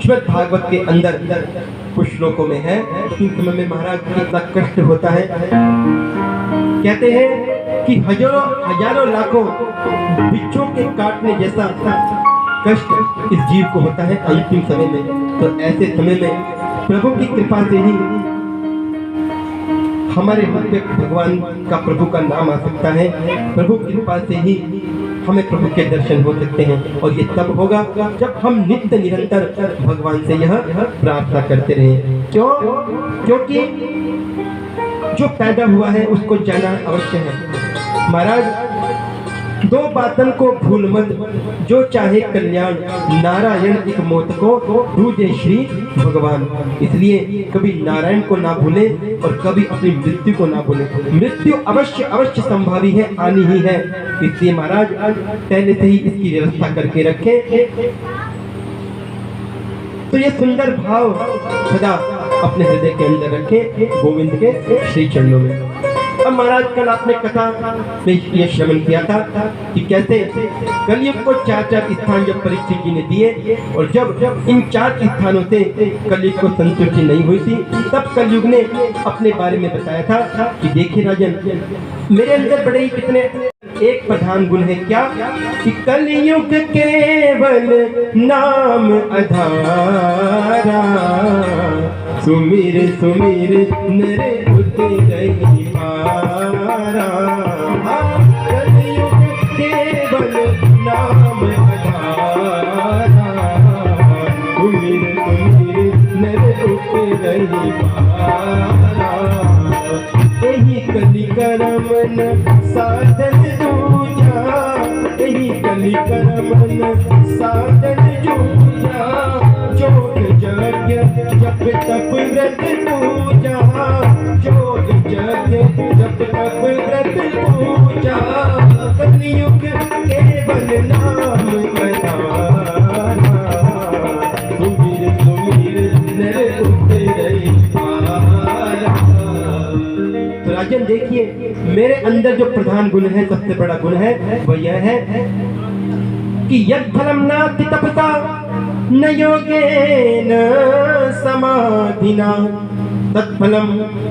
श्रीमद् भागवत के अंदर कुछ श्लोकों में है। इस समय में महाराज कितना कष्ट होता है। कहते हैं कि हजारों लाखों बिच्छों के काटने जैसा कष्ट इस जीव को होता है अंतिम समय में। तो ऐसे समय में प्रभु की कृपा से ही हमारे मध्य भगवान का प्रभु का नाम आ सकता है। प्रभु की कृपा से ही हमें प्रभु के दर्शन हो सकते हैं। और ये तब होगा जब हम नित्य निरंतर भगवान से यह प्रार्थना करते रहे। क्यों? क्योंकि जो पैदा हुआ है उसको जाना अवश्य है। महाराज दो बातन को भूल मत, जो चाहे कल्याण, नारायण एक मौत को दूजे श्री भगवान। इसलिए कभी नारायण को ना भूले और कभी अपनी मृत्यु को ना भूले। मृत्यु अवश्य संभावी है, आनी ही है। इसलिए महाराज पहले से ही इसकी व्यवस्था करके रखें। तो ये सुंदर भाव सदा अपने हृदय के अंदर रखे गोविंद के श्री चरणों में। अब महाराज कल आपने कथा में यह श्रवण किया था कि कैसे कलयुग को 4 स्थान जब परीक्षित जी ने दिए, और जब इन 4 स्थानों से कलयुग को संतुष्टि नहीं हुई थी, तब कलयुग ने अपने बारे में बताया था कि देखिए राजन, मेरे अंदर बड़े ही कितने एक प्रधान गुण है, क्या कि कलयुग केवल नाम आधारा, सुमिर सुमिर नरे उतरहि पारा। कलयुग केवल नाम आधारा, सुमिर सुमिर नरे उतरहि पारा। यही कलि करमन साधन दूजा, यही कलि करमन साधन दूजा, जोग यज्ञ जप तप व्रत पूजा, जोग यज्ञ जप तप व्रत पूजा। कलयुग केवल नाम आधारा, सुमिर सुमिर नर उतरहि पारा। तो राजन देखिए, मेरे अंदर जो प्रधान गुण है, सबसे बड़ा गुण है, वह यह है कि यद फलम नास्ति तपसा न योगेन समाधिना, तत्फलम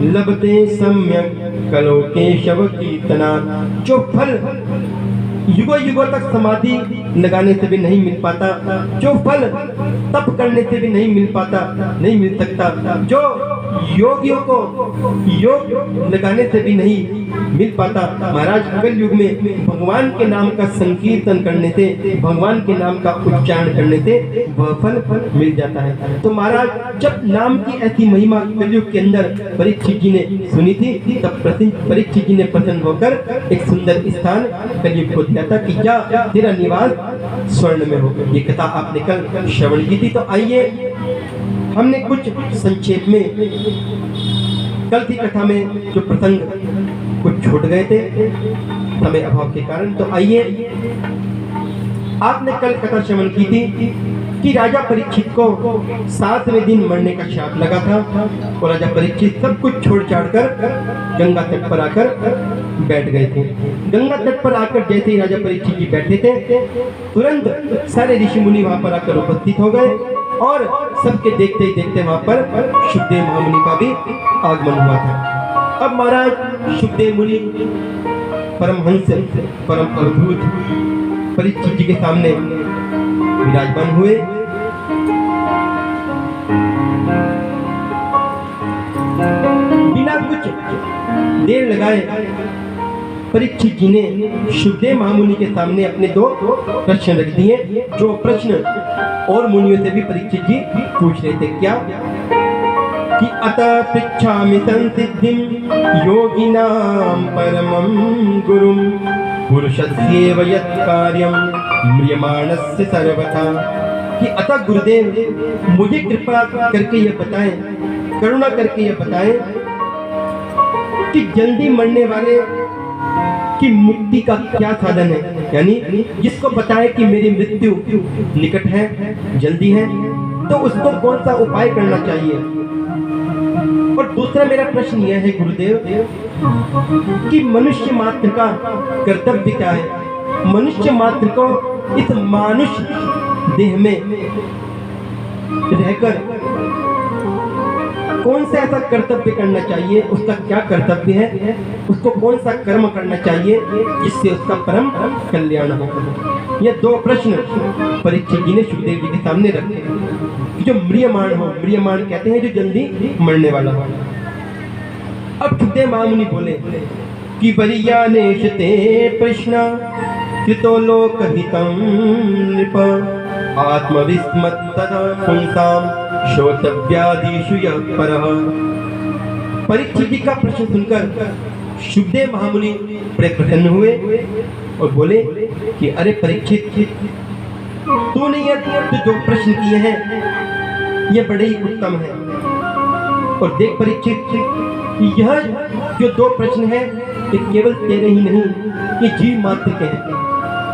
लभते सम्यक कलो केशव कीर्तना। जो फल युगों युगों तक समाधि लगाने से भी नहीं मिल पाता, जो फल तप करने से भी नहीं मिल पाता, नहीं मिल सकता, जो योगियों को योग लगाने से भी नहीं मिल पाता, महाराज कल युग में भगवान के नाम का संकीर्तन करने से, भगवान के नाम का उच्चारण करने से वह फल मिल जाता है। तो महाराज जब नाम की ऐसी महिमा कलयुग के अंदर परीक्षित जी ने सुनी थी, तब परीक्षित जी ने प्रसन्न होकर एक सुंदर स्थान कलयुग को दिया था कि जा तेरा निवास स्वर्ण में हो। ये कथा आपने कल श्रवण की थी। तो आइए हमने कुछ संक्षेप में कल की कथा में जो प्रसंग कुछ छूट गए थे समय अभाव के कारण, तो आइए आपने कल कथा श्रवण की थी कि राजा परीक्षित को 7वें दिन मरने का श्राप लगा था, और राजा परीक्षित सब कुछ छोड़ छाड़ कर गंगा तट पर आकर बैठ गए थे। गंगा तट पर आकर जैसे ही राजा परीक्षित जी बैठे थे, तुरंत सारे ऋषि मुनि वहां पर आकर उपस्थित हो गए, और सबके देखते ही देखते वहां पर शुकदेव महामुनि का भी आगमन हुआ था। अब महाराज शुकदेव मुनि परमहंस परम अद्भुत परीक्षित जी के सामने विराजमान हुए। बिना कुछ देर लगाए परीक्षित जी ने शुकदेव महामुनि के सामने अपने 2 प्रश्न रख दिए, जो प्रश्न और मुनियों से भी परीक्षित जी पूछ रहे थे। क्या कि अतः पृच्छामि संसिद्धिं योगिनां परमं गुरुं, पुरुषस्यैव यत् कार्यं म्रियमाणस्य सर्वथा। कि अतः गुरुदेव मुझे कृपा करके यह बताएं, करुणा करके यह बताएं कि जल्दी मरने वाले की मुक्ति का क्या साधन है। यानी जिसको पता है कि मेरी मृत्यु निकट है, जल्दी है, तो उसको कौन सा उपाय करना चाहिए। और दूसरा मेरा प्रश्न यह है गुरुदेव कि मनुष्य मात्र का कर्तव्य क्या है। मनुष्य मात्र को इस मानुष देह में रहकर कौन सा ऐसा कर्तव्य करना चाहिए, उसका क्या कर्तव्य है, उसको कौन सा कर्म करना चाहिए जिससे उसका परम कल्याण हो। ये 2 प्रश्न परीक्षित जी ने शुकदेव जी के सामने रखे, जो म्रियमाण हो। म्रियमाण कहते हैं जो जल्दी मरने वाला हो। अब शुकदेव महामुनि बोले कि वरीयानेशते प्रश्न कृतो लोकहितं नृप, आत्मविस्मत्तदा पुंसां श्रोतव्यादिषु यः परः। परीक्षित जी का प्रश्न सुनकर शुकदेव महामुनि बड़े प्रसन्न हुए और बोले कि अरे परीक्षित, तूने ये जो प्रश्न किए हैं ये बड़े ही उत्तम है। और देख परीक्षित, यह जो 2 प्रश्न हैं ये केवल तेरे ही नहीं, ये जीव मात्र के हैं।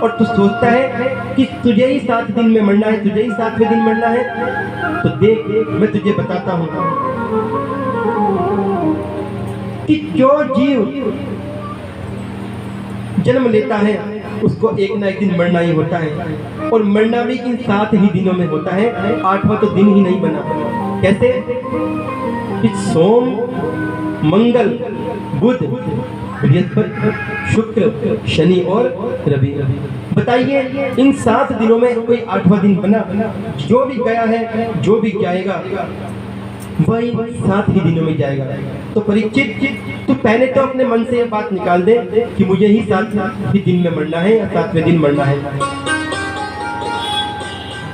और तू सोचता है कि तुझे ही 7 दिन में मरना है, तुझे ही 7वें दिन मरना है, तो देख मैं तुझे बताता हूँ कि जो जीव जन्म लेता है उसको एक ना एक दिन मरना ही होता है, और मरना भी इन 7 ही दिनों में होता है। 8वां तो दिन ही नहीं बना। कैसे? कि सोम, मंगल, बुध, बृहस्पति, शुक्र, शनि और रवि। बताइए इन 7 दिनों में कोई 8वां दिन बना? जो भी गया है, जो भी जाएगा, वही 7 ही दिनों में जाएगा। तो परीक्षित, तू पहले तो अपने मन से ये बात निकाल दे कि मुझे ही 7 ही दिन में मरना है या 7वें दिन मरना है।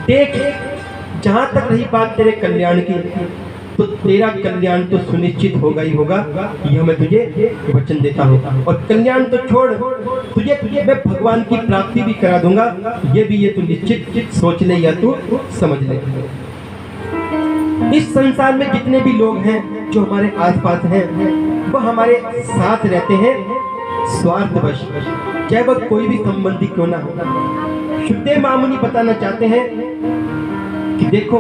देख, जहां तक रही बात तेरे कल्याण की, तो तेरा कल्याण तो सुनिश्चित होगा ही होगा, यह मैं तुझे वचन देता हूँ। और कल्याण तो छोड़, तुझे मैं भगवान की प्राप्ति भी करा दूंगा, ये भी ये तू निश्चित सोच ले या तू समझ ले। इस संसार में जितने भी लोग हैं जो हमारे आसपास हैं, वह हमारे साथ रहते हैं स्वार्थवश, चाहे वह कोई भी संबंधी क्यों ना हो। शुद्धदेव महामुनि बताना चाहते हैं कि देखो,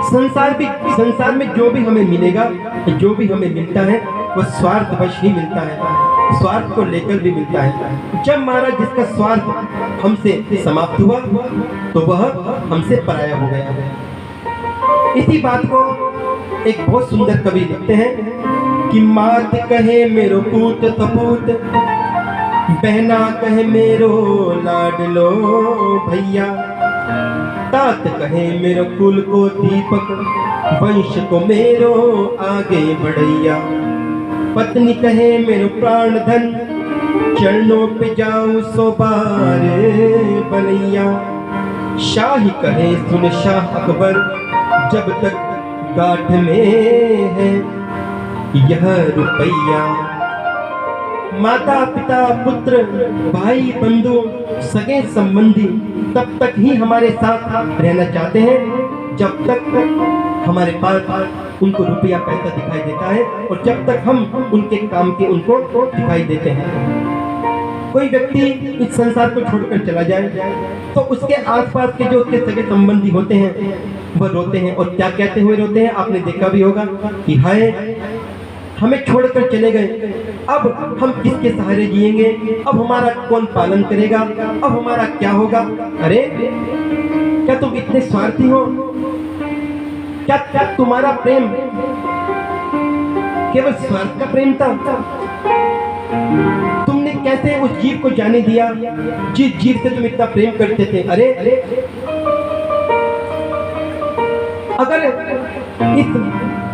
संसार में जो भी हमें मिलेगा, जो भी हमें मिलता है, वह स्वार्थवश ही मिलता है, स्वार्थ को लेकर भी मिलता है। जब महाराज जिसका स्वार्थ हमसे समाप्त हुआ, तो वह हमसे पराया हो गया। इसी बात को एक बहुत सुंदर कवि लिखते हैं कि मात कहे मेरो पूत सपूत, बहना कहे मेरो लाडलो भैया, तात कहे मेरो कुल को दीपक, वंश को मेरो आगे बढ़ैया, पत्नी कहे मेरो प्राण धन, चरणों पे जाऊं 100 बार बनैया, शाही कहे सुन शाह अकबर, जब तक गांठ में है यह रुपैया। माता पिता पुत्र भाई बंधु सगे संबंधी तब तक ही हमारे साथ रहना चाहते हैं जब तक हमारे पास उनको रुपया पैसा दिखाई देता है, और जब तक हम उनके काम के उनको दिखाई देते हैं। कोई व्यक्ति इस संसार को छोड़कर चला जाए तो उसके आसपास के जो उसके सगे संबंधी होते हैं वह रोते हैं, और क्या कहते हुए रोते हैं? आपने देखा भी होगा कि हाय हमें छोड़कर चले गए, अब हम किसके सहारे जिएंगे, अब हमारा कौन पालन करेगा, अब हमारा क्या होगा। अरे क्या तुम इतने स्वार्थी हो? क्या तुम्हारा प्रेम केवल स्वार्थ का प्रेम था? तुमने कैसे उस जीव को जाने दिया जिस जीव से तुम इतना प्रेम करते थे? अरे अगर इस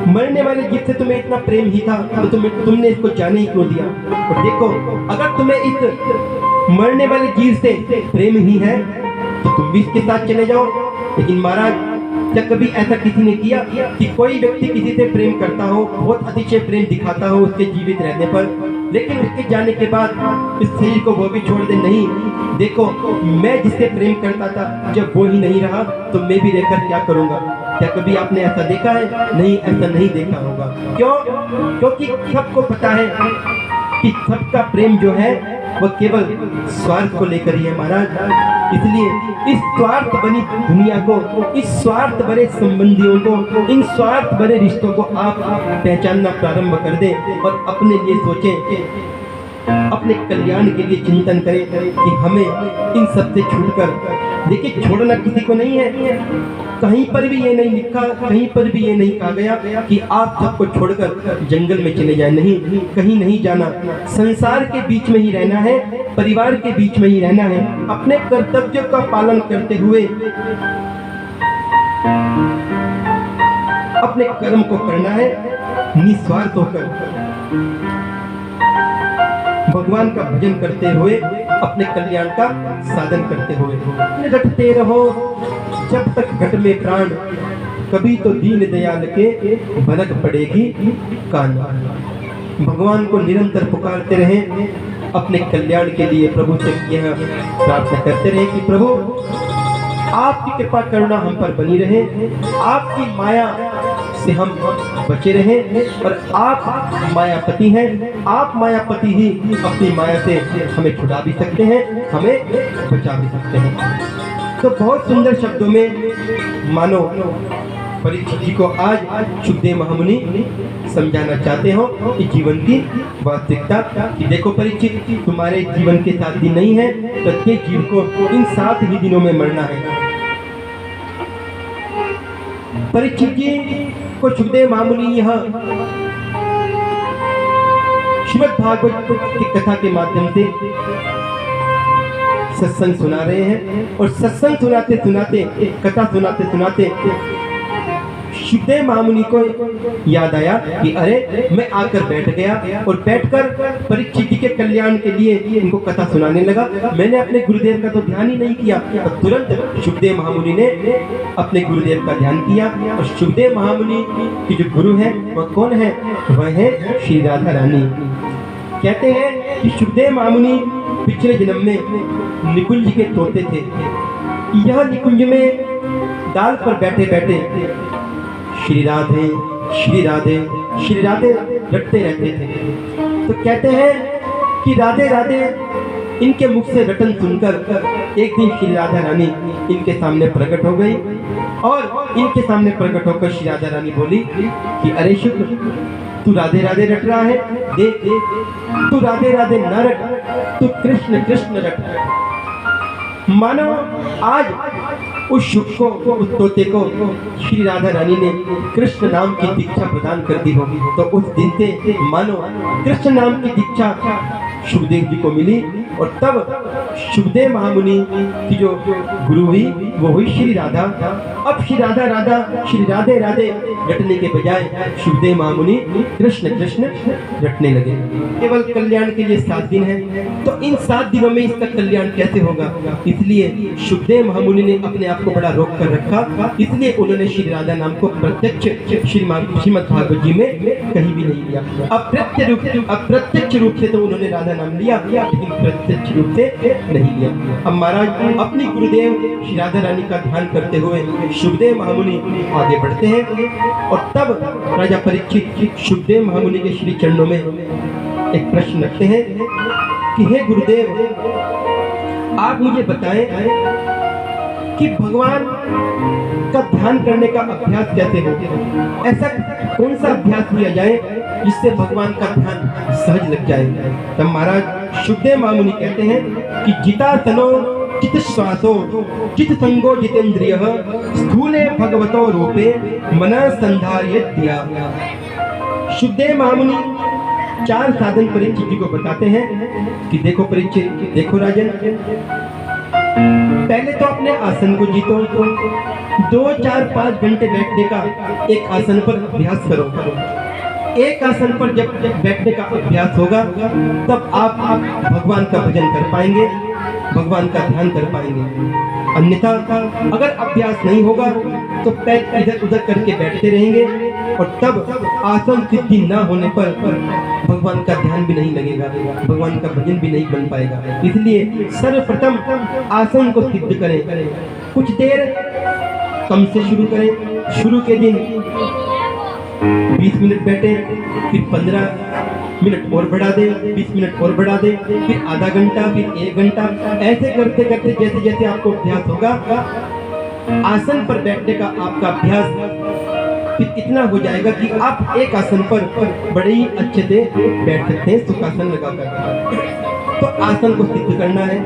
मरने वाले जीव से तुम्हें इतना प्रेम ही था तो तुमने इसको जाने ही क्यों दिया? और देखो, अगर तुम्हें इस मरने वाले जीव से प्रेम ही है तो तुम भी इसके साथ चले जाओ। लेकिन महाराज, क्या कभी ऐसा किसी ने किया कि कोई व्यक्ति किसी से प्रेम करता हो, बहुत अतिशय प्रेम दिखाता हो उसके जीवित रहने पर, लेकिन उसके जाने के बाद इस शरीर को वो भी छोड़ दे? नहीं। देखो, मैं जिससे प्रेम करता था जब वो ही नहीं रहा तो मैं भी रहकर क्या करूंगा? क्या कभी आपने ऐसा देखा है? नहीं, ऐसा नहीं देखा होगा। क्यों? क्योंकि सबको पता है कि सबका प्रेम जो है वह केवल स्वार्थ को लेकर ही है महाराज। इसलिए इस स्वार्थ बनी दुनिया को, इस स्वार्थ भरे संबंधियों को, इन स्वार्थ भरे रिश्तों को आप पहचानना प्रारंभ कर दें और अपने लिए सोचें, अपने कल्याण के लिए चिंतन करें कि हमें इन सब से छूटकर, देखिए छोड़ना किसी को नहीं है, कहीं पर भी ये नहीं लिखा, कहीं पर भी ये नहीं कहा गया कि आप सबको छोड़कर जंगल में चले जाएं। नहीं, कहीं नहीं जाना, संसार के बीच में ही रहना है, परिवार के बीच में ही रहना है, अपने कर्तव्य का पालन करते हुए अपने कर्म को करना है निस्वार्थ होकर, भगवान का भजन करते हुए, अपने कल्याण का साधन करते हुए। रटते रहो जब तक घट में प्राण, कभी तो दीन दयाल के भनक पड़ेगी कान। भगवान को निरंतर पुकारते रहें, अपने कल्याण के लिए प्रभु से यह प्रार्थना करते रहें कि प्रभु आपकी कृपा करुणा हम पर बनी रहे, आपकी माया उससे हम बचे रहें। और आप मायापति हैं, आप मायापति ही अपनी माया से हमें छुड़ा भी सकते हैं, हमें बचा भी सकते हैं। तो बहुत सुंदर शब्दों में मानो परीक्षित जी को आज सुखदेव महामुनि समझाना चाहते हो कि जीवन की वास्तविकता कि देखो परीक्षित, तुम्हारे जीवन के 7 दिन नहीं है, प्रत्येक जीव को इन 7 ही दिनों में मरना है। परीक्षित जी को सुखदेव महामुनि यह श्रीमद् भागवत की कथा के माध्यम से सत्संग सुना रहे हैं। और सत्संग सुनाते सुनाते, कथा सुनाते सुनाते सुखदेव महामुनि को याद आया कि अरे मैं आकर बैठ गया और बैठकर परीक्षित जी के कल्याण के लिए इनको कथा सुनाने लगा। मैंने अपने गुरुदेव का तो ध्यान ही नहीं किया। और तुरंत सुखदेव महामुनि ने अपने गुरुदेव का ध्यान किया। और सुखदेव महामुनि की जो गुरु है वह कौन है? वह है श्री राधा रानी। कहते हैं कि सुखदेव महामुनि पिछले जन्म में निकुंज के तोते थे। यह निकुंज में डाल पर बैठे बैठे श्री राधे श्री राधे श्री राधे रटते रहते थे। तो कहते हैं कि राधे राधे इनके मुख से रटन सुनकर एक दिन श्री राधा रानी इनके सामने प्रकट हो गई। और इनके सामने प्रकट होकर श्री राधा रानी बोली कि अरे शुक्र, तू राधे राधे रट रहा है, देख देख, तू राधे राधे न रट, तू कृष्ण कृष्ण रट। मानो आज उस शुक को, उस तोते को श्री राधा रानी ने कृष्ण नाम की दीक्षा प्रदान कर दी होगी। तो उस दिन से मानो कृष्ण नाम की दीक्षा सुखदेव जी को मिली। और तब सुखदेव महामुनि की जो गुरु हुई वो हुई श्री राधा। अब श्री राधा राधा श्री राधे राधे रटने के बजाय सुखदेव महामुनि कृष्ण कृष्ण रटने लगे। केवल कल्याण के लिए 7 दिन है, तो इन 7 दिनों में इसका कल्याण कैसे होगा? इसलिए सुखदेव महामुनि ने अपने आप को बड़ा रोक कर रखा। इसलिए उन्होंने श्री राधा नाम को प्रत्यक्ष श्रीमद् भागवत जी में कहीं भी नहीं लिया। अप्रत्यक्ष रूप से तो उन्होंने राधा नाम लिया, लेकिन प्रत्यक्ष रूप से नहीं लिया। अब महाराज अपनी गुरुदेव श्री राधा रानी का ध्यान करते हुए सुखदेव महामुनि आगे बढ़ते हैं। और तब राजा परीक्षित सुखदेव महामुनि के श्री चरणों में एक प्रश्न रखते हैं कि हे गुरुदेव, आप मुझे बताएं कि भगवान का ध्यान करने का अभ्यास कैसे हो? ऐसा कौन सा अभ्यास किया जाए जिससे भगवान का ध्यान सहज लग जाए? तब महाराज सुखदेव महामुनि कहते हैं कि जिता तनो चित श्वासो चित संगो जितेंद्रिय स्थूले भगवतो रूपे मन संधार्यत्या। सुखदेव महामुनि 4 साधन परीक्षित जी को बताते हैं कि देखो परीक्षित, देखो राजन, पहले तो अपने आसन को जीतो, 2, 4, 5 घंटे बैठने का एक आसन पर अभ्यास करो। एक आसन पर जब बैठने का अभ्यास होगा तब आप भगवान का भजन कर पाएंगे, भगवान का ध्यान कर पाएंगे। अन्यथा अगर अभ्यास नहीं होगा तो पैर इधर उधर करके बैठते रहेंगे और तब आसन सिद्धि न होने पर भगवान का ध्यान भी नहीं लगेगा, भगवान का भजन भी नहीं बन पाएगा। इसलिए सर्वप्रथम आसन को सिद्ध करें। कुछ देर कम से शुरू करें। शुरू के दिन 20 मिनट बैठे, फिर 15 मिनट और बढ़ा दे, 20 मिनट और बढ़ा दे, फिर आधा घंटा, फिर 1 घंटा। ऐसे करते करते जैसे जैसे आपको अभ्यास होगा, आसन पर बैठने का आपका अभ्यास फिर इतना हो जाएगा कि आप एक आसन पर बड़े ही अच्छे से बैठ सकते हैं, सुखासन लगाकर। तो आसन को सिद्ध करना है।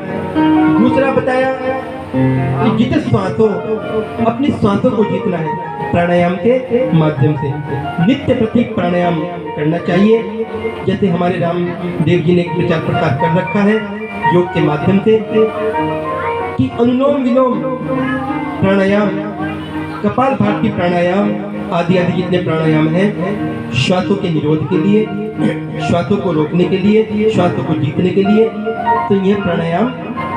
दूसरा बताया कि जित श्वासों, अपनी श्वासों को जीतना है प्राणायाम के माध्यम से। नित्य प्रति प्राणायाम करना चाहिए, जैसे हमारे रामदेव जी ने प्रचार प्रसार कर रखा है योग के माध्यम से कि अनुलोम विलोम प्राणायाम, कपालभाति प्राणायाम आदि आदि जितने प्राणायाम हैं श्वासों के निरोध के लिए, श्वासों को रोकने के लिए, श्वासों को जीतने के लिए, तो ये प्राणायाम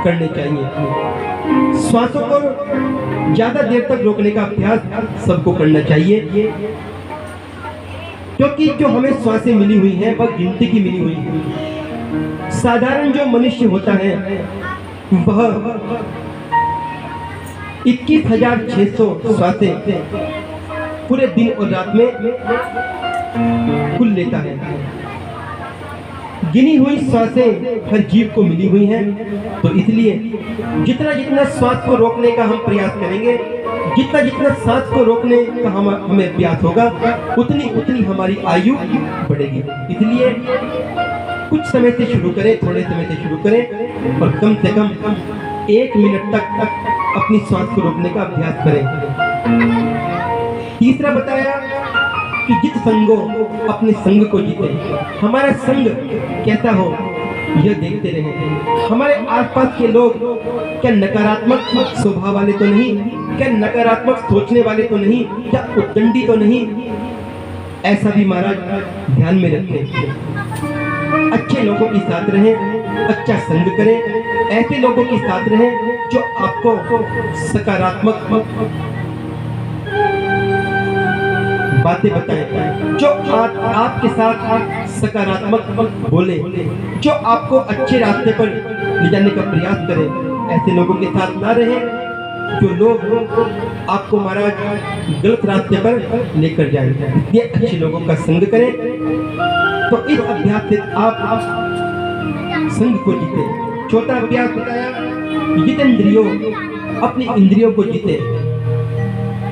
करने चाहिए। श्वासों को ज्यादा देर तक रोकने का अभ्यास सबको करना चाहिए, क्योंकि जो हमें श्वासें मिली हुई हैं वह गिनती की मिली हुई है। साधारण जो मनुष्य होता है वह 21,600 श्वासें पूरे दिन और रात में कुल लेता है। गिनी हुई सांसें हर जीव को मिली हुई हैं, तो इसलिए जितना जितना श्वास को रोकने का हम प्रयास करेंगे, जितना जितना सांस को रोकने का हमें अभ्यास होगा, उतनी उतनी हमारी आयु बढ़ेगी। इसलिए कुछ समय से शुरू करें, थोड़े समय से शुरू करें और कम से कम 1 मिनट तक अपनी सांस को रोकने का अभ्यास करें। तीसरा बताया कि जित संगो अपने संग को जीते। हमारा संग कैसा हो यह देखते रहे। हमारे आसपास के लोग क्या नकारात्मक स्वभाव वाले तो नहीं, क्या नकारात्मक सोचने वाले तो नहीं, क्या उद्दंडी तो नहीं, ऐसा भी महाराज ध्यान में रखें। अच्छे लोगों के साथ रहें, अच्छा संग करें, ऐसे लोगों के साथ रहें जो आपको सकारात्मक बातें बताएं, जो आपके साथ सकारात्मक बोले, जो आपको अच्छे रास्ते पर ले जाने का प्रयास करें। ऐसे लोगों के साथ ना रहें जो लोग आपको महाराज गलत रास्ते पर लेकर जाएंगे। ये अच्छे लोगों का संग करें। तो इस अभ्यास से आप संग को जीते। चौथा अभ्यास बताया, जितेंद्रियों अपनी इंद्रियों को जीते।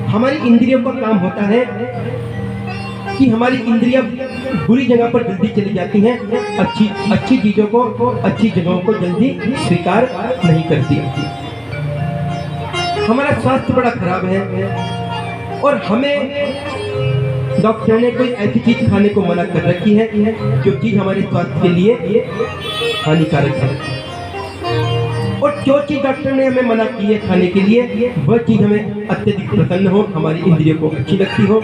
हमारी इंद्रियों का काम होता है कि हमारी इंद्रियां बुरी जगह पर जल्दी चली जाती हैं, अच्छी चीजों को, अच्छी जगहों को जल्दी स्वीकार नहीं करती। हमारा स्वास्थ्य बड़ा खराब है और हमें डॉक्टर ने कोई ऐसी चीज खाने को मना कर रखी है जो चीज हमारे स्वास्थ्य के लिए हानिकारक है। और जो चीज डॉक्टर ने हमें मना की है खाने के लिए, वह चीज हमें अत्यधिक प्रसन्न हो, हमारी इंद्रियों को अच्छी लगती हो,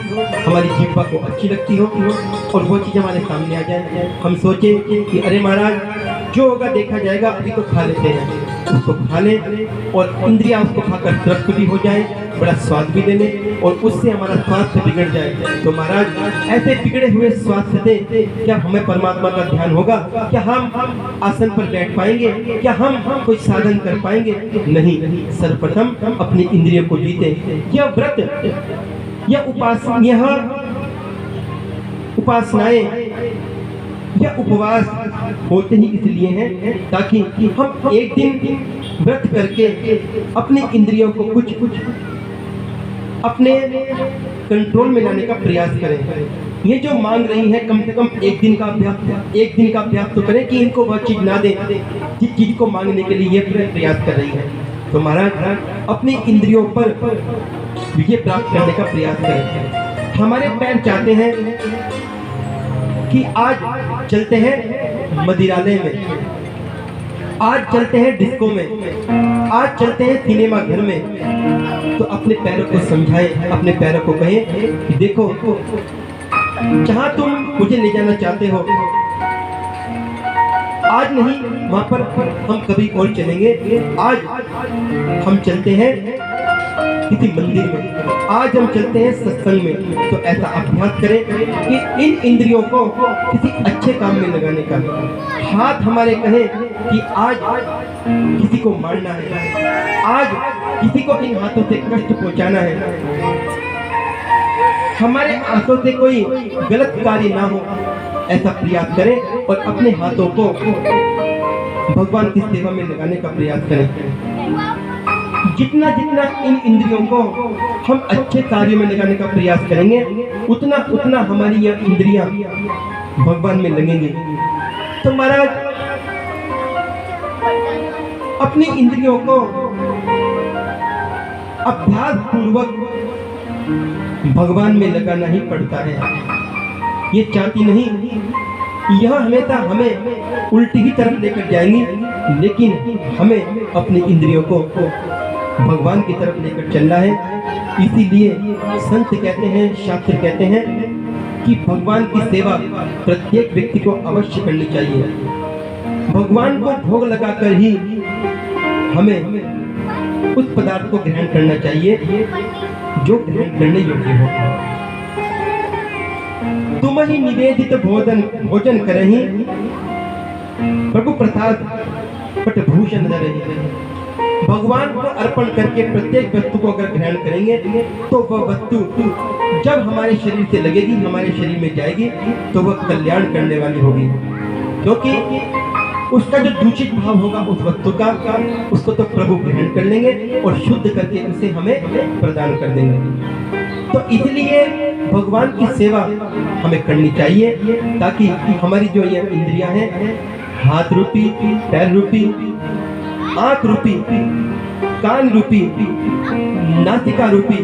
हमारी जिह्वा को अच्छी लगती हो, और वो चीज हमारे सामने आ जाए। हम सोचे कि अरे महाराज जो होगा देखा जाएगा, अभी तो खा लेते हैं, उसको खा लें और इंद्रियां उसको खाकर तृप्त भी हो जाए, बड़ा स्वाद भी ले लें और उससे हमारा स्वास्थ्य बिगड़ जाए। तो महाराज ऐसे बिगड़े हुए स्वास्थ्य से क्या हमें परमात्मा का ध्यान होगा? क्या हम आसन पर बैठ पाएंगे? क्या हम कोई साधन कर पाएंगे? नहीं। सर्वप्रथम अपनी इंद्रियों को जीते। यह व्रत, यह उपासनाएं, यह उपवास होते ही इसलिए हैं ताकि हम एक दिन व्रत करके अपनी इंद्रियों को कुछ अपने कंट्रोल में लाने का प्रयास करें। ये जो मांग रही है, कम से कम एक दिन का अभ्यास तो करें कि इनको वह चीज ना दे जिस चीज को मांगने के लिए ये प्रयास कर रही है। तो महाराज अपनी इंद्रियों पर विजय प्राप्त करने का प्रयास करें। हमारे पैर चाहते हैं कि आज चलते हैं मदिरालय में, आज चलते हैं डिस्को में, आज चलते हैं सिनेमा घर में। तो अपने पैरों को समझाएं, अपने पैरों को कहें कि देखो जहां तुम मुझे ले जाना चाहते हो, आज नहीं, वहां पर हम कभी और चलेंगे। आज हम चलते हैं किसी मंदिर में, आज हम चलते हैं सत्संग में। तो ऐसा अभ्यास करें कि इन इंद्रियों को किसी अच्छे काम में लगाने का। हाथ हमारे कहे कि आज किसी को मारना है, आज किसी को इन हाथों से कष्ट पहुंचाना है, हमारे हाथों से कोई गलत कार्य ना हो, ऐसा प्रयास करें और अपने हाथों को भगवान की सेवा में लगाने का प्रयास करें। जितना जितना इन इंद्रियों को हम अच्छे कार्यों में लगाने का प्रयास करेंगे, उतना उतना हमारी यह इंद्रियां भगवान में लगेंगी। तो महाराज अपनी इंद्रियों को अभ्यास पूर्वक भगवान में लगाना ही पड़ता है। ये चाहती नहीं, यह हमेशा हमें उल्टी ही तरफ लेकर जाएंगी, लेकिन हमें अपनी इंद्रियों को भगवान की तरफ लेकर चलना है। इसीलिए संत कहते हैं, शास्त्र कहते हैं कि भगवान की सेवा प्रत्येक व्यक्ति को अवश्य करनी चाहिए। भगवान को भोग लगाकर ही हमें उस पदार्थ को ग्रहण करना चाहिए जो ग्रहण करने योग्य हो। तुम ही निवेदित भोजन करही, प्रभु प्रसाद पट भूषण धरही। भगवान को अर्पण करके प्रत्येक वस्तु को अगर ग्रहण करेंगे तो वह वस्तु जब हमारे शरीर से लगेगी, हमारे शरीर में जाएगी, तो वह कल्याण करने वाली होगी। क्योंकि उसका जो दूषित भाव होगा उस वस्तु का, उसको तो प्रभु ग्रहण कर लेंगे और शुद्ध करके उसे हमें प्रदान कर देंगे। तो इसलिए भगवान की सेवा हमें करनी चाहिए, ताकि हमारी जो ये इंद्रियां हैं, हाथ रूपी, पैर रूपी, आंख रूपी, कान रूपी, नासिका रूपी,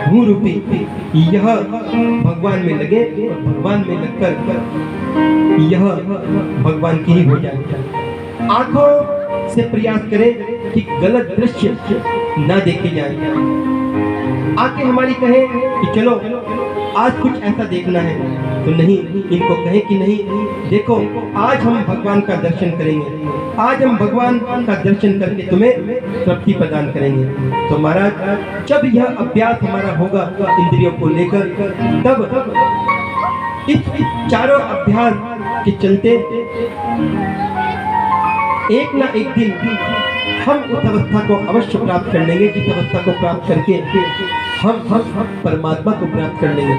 मुंह रूपी, यह भगवान में लगे और भगवान में लगकर यह भगवान की ही हो जाए। आंखों से प्रयास करें कि गलत दृश्य न देखे जाए। आंखें हमारी कहे कि चलो आज कुछ ऐसा देखना है, तो नहीं, इनको कहे कि नहीं देखो, आज हम भगवान का दर्शन करेंगे, आज हम भगवान का दर्शन करके तुम्हें तृप्ति प्रदान करेंगे। तो महाराज जब यह अभ्यास हमारा होगा इंद्रियों को लेकर, तब इस चारों अभ्यास के चलते एक ना एक दिन हम उस अवस्था को अवश्य प्राप्त कर लेंगे, जिस अवस्था को प्राप्त करके हम परमात्मा को प्राप्त कर लेंगे।